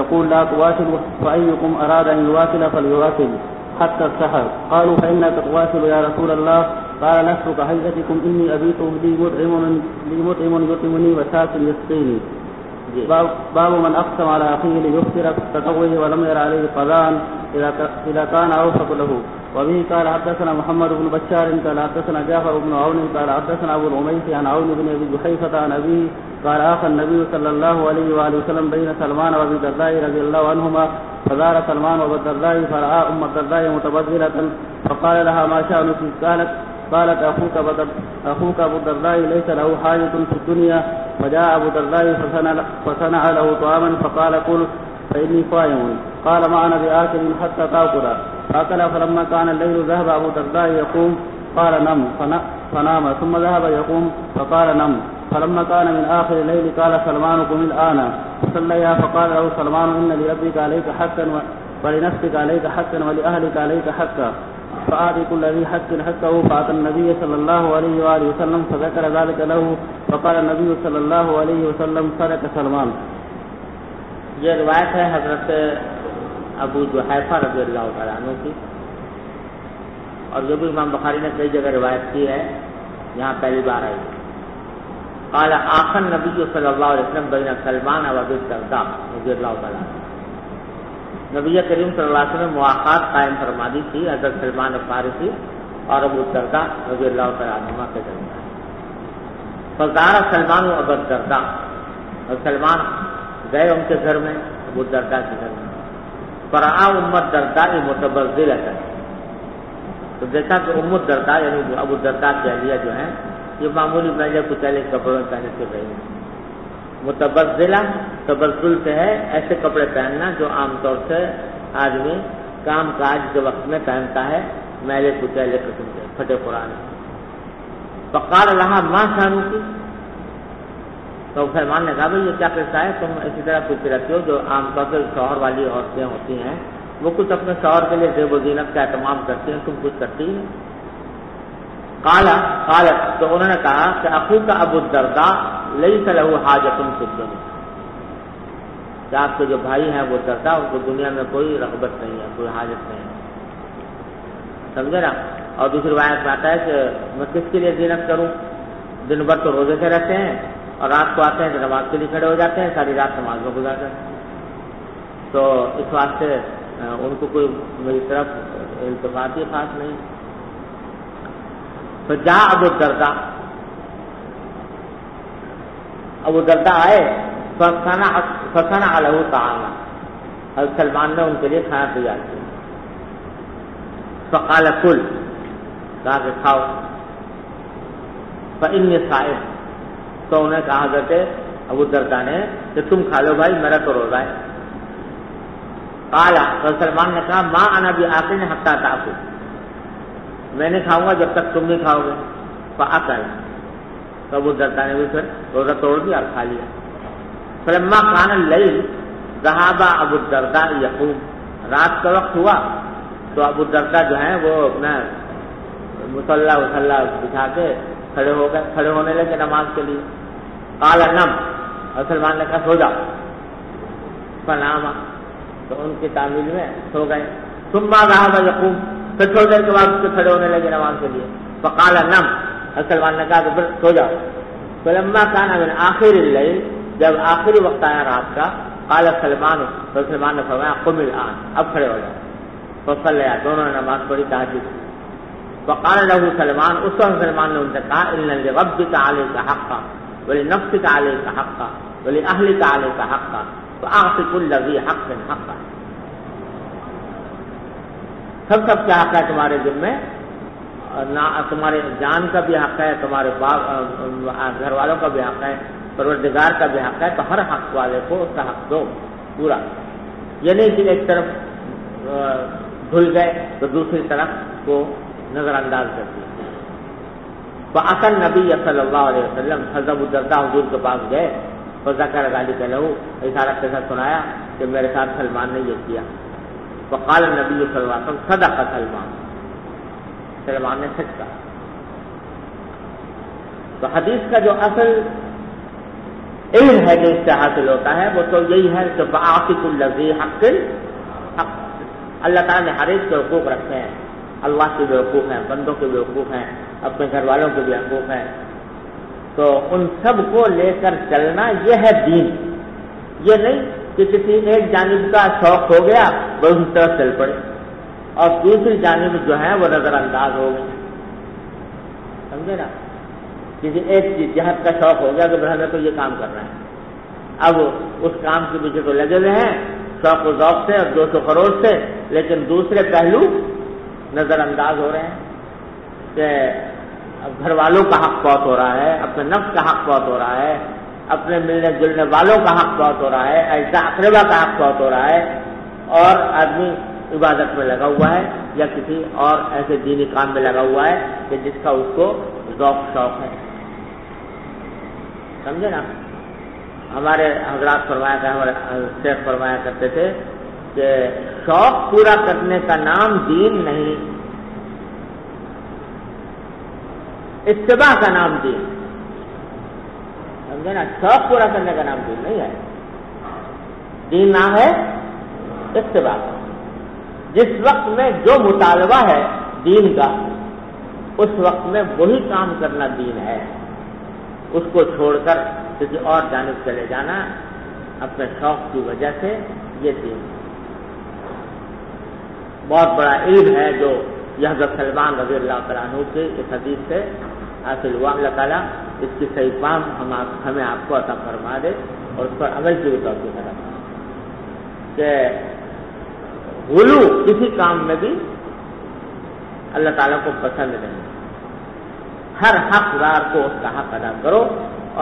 يقول لا تواصلوا فايكم اراد ان يواصل فليواصل حتى السحر. قالوا فانك تواصل يا رسول الله قال لست كهيئتكم اني ابيت لي مطعم يطعمني وساق يسقيني. باب من اقسم على اخيه ليفطر تطوعه ولم ير عليه قضاء اذا كان اوفق له. وبه قال حدثنا محمد بن بشار قال حدثنا جعفر بن عون قال حدثنا ابو العميس عن عون بن ابي جحيفة عن ابيه قال اخى النبي صلى الله عليه واله وسلم بين سلمان وابي الدرداء رضي الله عنهما فزار سلمان وابي الدرداء فراى ام الدرداء متبذلة فقال لها ما شأنك؟ قالت اخوك ابو الدرداء ليس له حاجة في الدنيا. فجاء ابو الدرداء فصنع له طعاما فقال قل فإني صائم. قال ما أنا بآكل حتى تأكل. فأكل فلما كان الليل ذهب أبو الدرداء يقوم قال نم فنام ثم ذهب يقوم فقال نم. فلما كان من آخر الليل قال سلمان قم الآن فصليا. فقال له سلمان إن لربك عليك حقا ولنفسك عليك حقا ولأهلك عليك حقا فآتي كل ذي حق حقه. فأتى النبي صلى الله عليه وآله وسلم فذكر ذلك له فقال النبي صلى الله عليه وسلم صدق سلمان. یہ روایت ہے حضرت ابو جحیفہ رضی اللہ تعالیٰ عنہ کی، اور جو بھی امام بخاری نے کئی جگہ روایت کی ہے، یہاں پہلی بار آئی. قال آخر نبی صلی اللہ علیہ وسلم بین سلمان و ابی الدرداء رضی اللہ تعالیٰ عنہ. نبی کریم صلی اللہ علیہ وسلم مواقعات قائم فرما دی تھی حضرت سلمان فارسی اور ابو الدرداء رضی اللہ تعالیٰ عنہ کے درمیان. فزار سلمان و ابو الدرداء، اور سلمان گئے ان کے گھر میں، ابو الدرداء کے گھر میں، فرآ ام الدرداء متبذلۃ، تو دیکھا کہ ام الدرداء یعنی ابو الدرداء کی اہلیہ جو ہیں یہ معمولی میلے کچیلے کپڑوں میں پہنے سے رہی ہیں۔ متبذلہ تبذل سے ہے ایسے کپڑے پہننا جو عام طور سے آدمی کام کاج کے وقت میں پہنتا ہے، میلے کچیلے قسم کے پھٹے پرانے۔ فقال لها ما شانکی، تو سلمان نے کہا بھائی یہ کیا قصہ ہے، تم اسی طرح پوچھتی رہتی ہو جو عام طور سے شوہر والی عورتیں ہوتی ہیں وہ کچھ اپنے شوہر کے لیے زیب و زینت کا اہتمام کرتی ہیں، تم کچھ کرتی ہیں؟ قالت، تو انہوں نے کہا کہ اخوک ابو الدرداء لیس لہ حاجۃ فی الدنیا، کہ آپ کے جو بھائی ہیں وہ درداء ان کو دنیا میں کوئی رغبت نہیں ہے، کوئی حاجت نہیں ہے، سمجھے نا۔ اور دوسری روایت میں آتا ہے کہ میں کس کے لیے زینت کروں، دن بھر تو روزے سے رہتے ہیں اور رات کو آتے ہیں تو نماز کے لیے کھڑے ہو جاتے ہیں، ساری رات نماز میں گزارتے ہیں، تو اس واسطے ان کو کوئی میری طرف التفات ہی خاص نہیں۔ تو جا ابو الدرداء آئے، فصنع له طعاما، حضرت سلمان نے ان کے لیے کھانا تیار کیا، فقال کل، کہا کہ کھاؤ، فإني صائم، تو انہیں کہا حضرت ابو الدرداء نے کہ تم کھا لو بھائی میرا تو روزہ ہے۔ قال، تو سلمان نے کہا ما انا بآكل حتى تأكل، میں نہیں کھاؤں گا جب تک تم نہیں کھاؤ گے۔ فأكل، تو ابو الدرداء نے بھی پھر روزہ توڑ دیا اور کھا لیا۔ فلما كان الليل ذهب ابو الدرداء يقوم، رات کا وقت ہوا تو ابو الدرداء جو ہیں وہ اپنا مصلی بچھا کے کھڑے ہونے لگے نماز کے لیے۔ قال نم، اور سلمان نے کہا سو جاؤ، فنام، تو ان کی تعمیل میں سو گئے۔ ثم ذهب يقوم، پھر تھوڑی دیر کے بعد کھڑے ہونے لگے نماز کے لیے۔ فقال نم، اور سلمان نے کہا کہ پھر سو جاؤ۔ فلما كان من آخر الليل، جب آخری وقت آیا رات کا، قال سلمان، تو سلمان نے فرمایا قم الآن، اب کھڑے ہو جاؤ۔ فصلى، دونوں نے نماز پڑھی تہجد۔ فقال له سلمان، اس وقت سلمان نے ان سے کہا ان لربك عليك حقا ولنفسك عليك حقا ولأهلك عليك حقا فأعط كل ذي حق حقا، سب کے حق ہے تمہارے ذمے، تمہارے جان کا بھی حق ہے، تمہارے گھر والوں کا بھی حق ہے، پروردگار کا بھی حق ہے، تو ہر حق والے کو اس کا حق دو پورا، یہ نہیں کہ ایک طرف دھل گئے تو دوسری طرف کو نظر انداز کرتی۔ فأتى النبي صلی اللہ علیہ وسلم، حضرت ابو الدرداء حضور کے پاس گئے، فذكر ذلك له، اشارت کے ساتھ سنایا کہ میرے ساتھ سلمان نے یہ کیا۔ فقال النبي صلی اللہ علیہ وسلم صدق سلمان، سلمان نے سچ کہا۔ تو حدیث کا جو اصل علم ہے جو اس سے حاصل ہوتا ہے وہ تو یہی ہے کہ فأعط كل ذي حق حق، اللہ تعالیٰ نے ہر ایک کے حقوق رکھے ہیں، اللہ کے بھی حقوق ہیں، بندوں کے بھی حقوق ہیں، اپنے گھر والوں کے بھی حقوق ہیں، تو ان سب کو لے کر چلنا یہ ہے دین۔ یہ نہیں کہ کسی ایک جانب کا شوق ہو گیا وہ اس طرف چل پڑے اور دوسری جانب جو ہے وہ نظر انداز ہو گئی، سمجھے نا، کسی ایک جہت کا شوق ہو گیا کہ ہمیں تو یہ کام کرنا ہے، اب اس کام کے پیچھے تو لگے ہوئے ہیں شوق و ذوق سے اور 200 کروڑ سے، لیکن دوسرے پہلو نظر انداز ہو رہے ہیں کہ گھر والوں کا حق بہت ہو رہا ہے، اپنے نفس کا حق بہت ہو رہا ہے، اپنے ملنے جلنے والوں کا حق بہت ہو رہا ہے، ایسا اقربا کا حق بہت ہو رہا ہے، اور آدمی عبادت میں لگا ہوا ہے یا کسی اور ایسے دینی کام میں لگا ہوا ہے کہ جس کا اس کو ذوق شوق ہے، سمجھے نا۔ ہمارے حضرات فرمایا تھا، ہمارے شیخ فرمایا کرتے تھے کہ شوق پورا کرنے کا نام دین نہیں، اتباع کا نام دین، سمجھے نا، شوق پورا کرنے کا نام دین نہیں ہے، دین نام ہے اتباع کا۔ جس وقت میں جو مطالبہ ہے دین کا اس وقت میں وہی کام کرنا دین ہے، اس کو چھوڑ کر کسی اور جانب چلے جانا اپنے شوق کی وجہ سے یہ دین بہت بڑا علم ہے جو یہ حضرت سلمان رضی اللہ تعالیٰ عنہ کے اس حدیث سے حاصل ہوا۔ اللہ تعالیٰ اس کی صحیح فہم ہمیں آپ کو عطا فرما دے اور اس پر عمل کی توفیق عطا فرما دے کہ غلو کسی کام میں بھی اللہ تعالیٰ کو پسند نہیں. ہر حقدار کو اس کا حق ادا کرو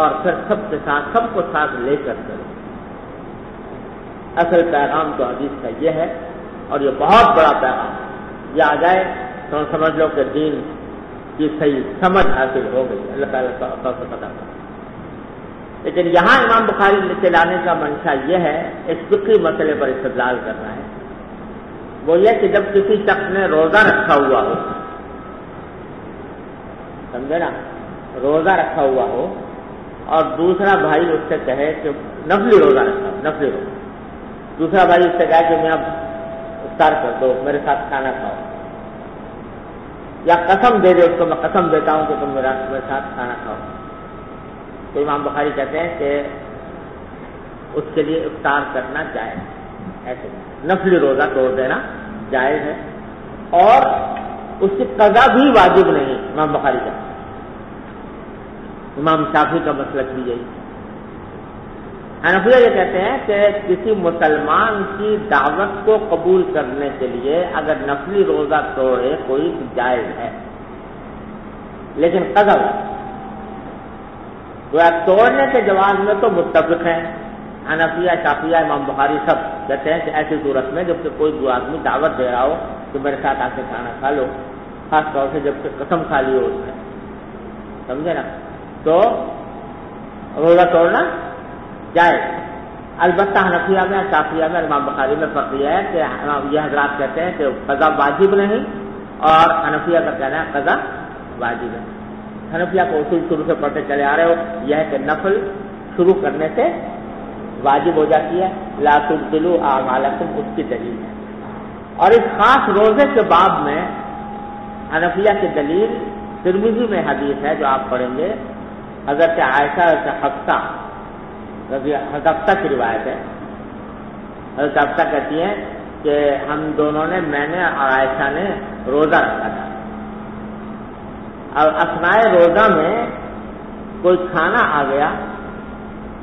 اور پھر سب کے ساتھ سب کو ساتھ لے کر کرو. اصل پیغام تو حدیث کا یہ ہے اور یہ بہت بڑا پیغام. یہ آ جائے تو سمجھ لو کہ دین کی صحیح سمجھ حاصل ہو گئی. اللہ تعالیٰ کا توفیق عطا کرے. لیکن یہاں امام بخاری کے لانے کا منشا یہ ہے ایک فقہی مسئلے پر استدلال کرنا ہے. وہ یہ کہ جب کسی شخص نے روزہ رکھا ہوا ہو, سمجھے نا, روزہ رکھا ہوا ہو اور دوسرا بھائی اس سے کہے کہ نفلی روزہ رکھا ہو, نفلی روزہ, دوسرا بھائی اس سے کہے کہ میں اب افطار کر دو, میرے ساتھ کھانا کھاؤ, یا قسم دے دے اس کو, میں قسم دیتا ہوں کہ تم میرے ساتھ کھانا کھاؤ. تو امام بخاری کہتے ہیں کہ اس کے لیے افطار کرنا جائز, ایسے نفلی روزہ توڑ دینا جائز ہے اور اس کی قضا بھی واجب نہیں. امام بخاری کہتے ہیں. امام شافعی کا مسلک بھی یہی. حنفیہ یہ کہتے ہیں کہ کسی مسلمان کی دعوت کو قبول کرنے کے لیے اگر نفلی روزہ توڑے کوئی جائز ہے, لیکن قضا توڑنے کے جواز میں تو متفق ہیں. حنفیہ, شافعیہ, امام بخاری سب کہتے ہیں کہ ایسی صورت میں جب کہ کوئی جو آدمی دعوت دے رہا ہو کہ میرے ساتھ آ کے کھانا کھا لو, خاص طور سے جب کہ قسم کھا لی ہو اس میں, سمجھے نا, تو روزہ توڑنا جائز. البتہ حنفیہ میں, شافعیہ میں, امام بخاری میں فرق یہ ہے کہ یہ حضرات کہتے ہیں کہ قضا واجب نہیں اور حنفیہ کا کہنا ہے قضا واجب ہے. حنفیہ کو اصول شروع سے پڑھتے چلے آ رہے ہو, یہ ہے کہ نفل شروع کرنے سے واجب ہو جاتی ہے. لا تبطلوا اعمالکم اس کی دلیل ہے. اور اس خاص روزے کے باب میں حنفیہ کی دلیل ترمذی میں حدیث ہے جو آپ پڑھیں گے, حضرت عائشہ سے حفصہ کی روایت ہے. حضرت حفصہ کہتی ہیں کہ ہم دونوں نے, میں نے اور عائشہ نے روزہ رکھا تھا اور اثناء روزہ میں کوئی کھانا آ گیا,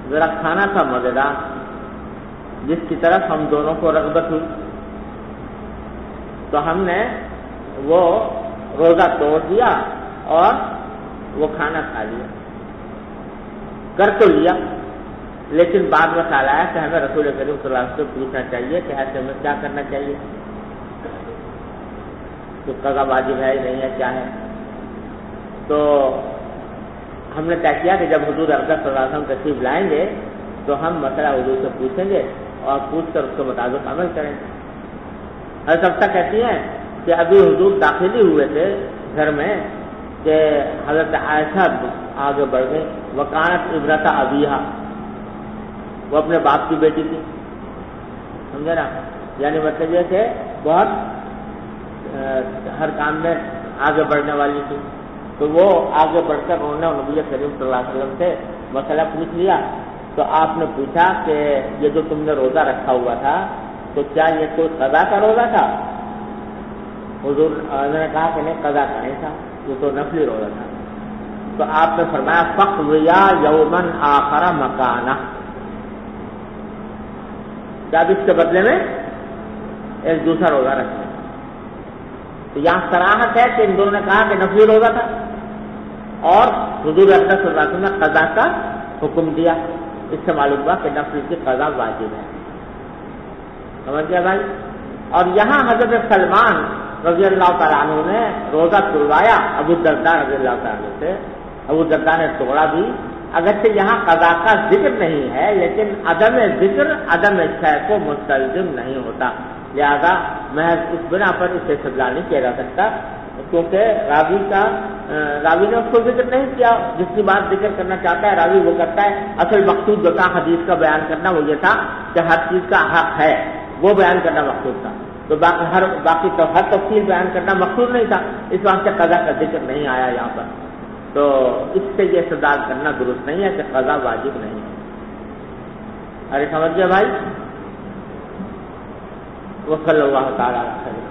ذرا کھانا تھا مزیدار جس کی طرف ہم دونوں کو رغبت ہوئی, تو ہم نے وہ روزہ توڑ دیا اور وہ کھانا کھا لیا. کر تو لیا لیکن بعد میں خیال آیا کہ ہمیں رسول کریم صلی اللہ علیہ وسلم سے پوچھنا چاہیے کہ ایسے میں کیا کرنا چاہیے, تو قضا واجب ہے نہیں ہے, کیا ہے. تو ہم نے طے کیا کہ جب حضور اقدس صلی اللہ علیہ وسلم تشریف لائیں گے تو ہم مسئلہ حضور سے پوچھیں گے اور پوچھ کر اس کے مطابق عمل کریں گے. حضرت حفصہ کہتی ہیں کہ ابھی حضور داخل ہی ہوئے تھے گھر میں کہ حضرت عائشہ آگے بڑھ گئی. وکانت ابنۃ ابیہا, وہ اپنے باپ کی بیٹی تھی, سمجھے نا, یعنی مطلب یہ کہ بہت ہر کام میں آگے بڑھنے والی تھی. تو وہ آگے بڑھ کر انہوں نے نبی کریم صلی اللہ علیہ وسلم سے مسئلہ پوچھ لیا. تو آپ نے پوچھا کہ یہ جو تم نے روزہ رکھا ہوا تھا تو کیا یہ کوئی قضا کا روزہ تھا؟ حضور نے کہا کہ نہیں, قضا کا نہیں تھا, یہ تو نفلی روزہ تھا. تو آپ نے فرمایا فقضیا یومن آخر مکانہ, کیا اس کے بدلے میں ایک دوسرا روزہ رکھا. تو یہاں صراحت ہے کہ ان دونوں نے کہا کہ نفلی روزہ تھا اور حضور اقدس صلی اللہ علیہ وسلم نے قضا کا حکم دیا. اس سے معلوم ہوا کہ نفل کی قضا واجب ہے. سمجھ گیا بھائی. اور یہاں حضرت سلمان رضی اللہ تعالیٰ عنہ نے روزہ توڑوایا ابو الدرداء رضی اللہ تعالیٰ عنہ سے. ابو الدرداء نے توڑا بھی, اگرچہ یہاں قضا کا ذکر نہیں ہے لیکن عدم ذکر عدم شے کو مستلزم نہیں ہوتا. لہذا محض اس بنا پر اسے استدلال نہیں کیا جا سکتا کیونکہ راوی نے اس کو ذکر نہیں کیا. جس کی بات ذکر کرنا چاہتا ہے راوی وہ کرتا ہے. اصل مقصود جو تھا حدیث کا بیان کرنا وہ یہ تھا کہ ہر چیز کا حق ہے, وہ بیان کرنا مقصود تھا. تو باقی تو ہر تفصیل بیان کرنا مقصود نہیں تھا, اس واسطے قضا کا ذکر نہیں آیا یہاں پر. تو اس سے یہ استدلال کرنا درست نہیں ہے کہ قضا واجب نہیں ہے. ارے سمجھ گئے بھائی. وصلی اللہ تعالیٰ علیہ وسلم.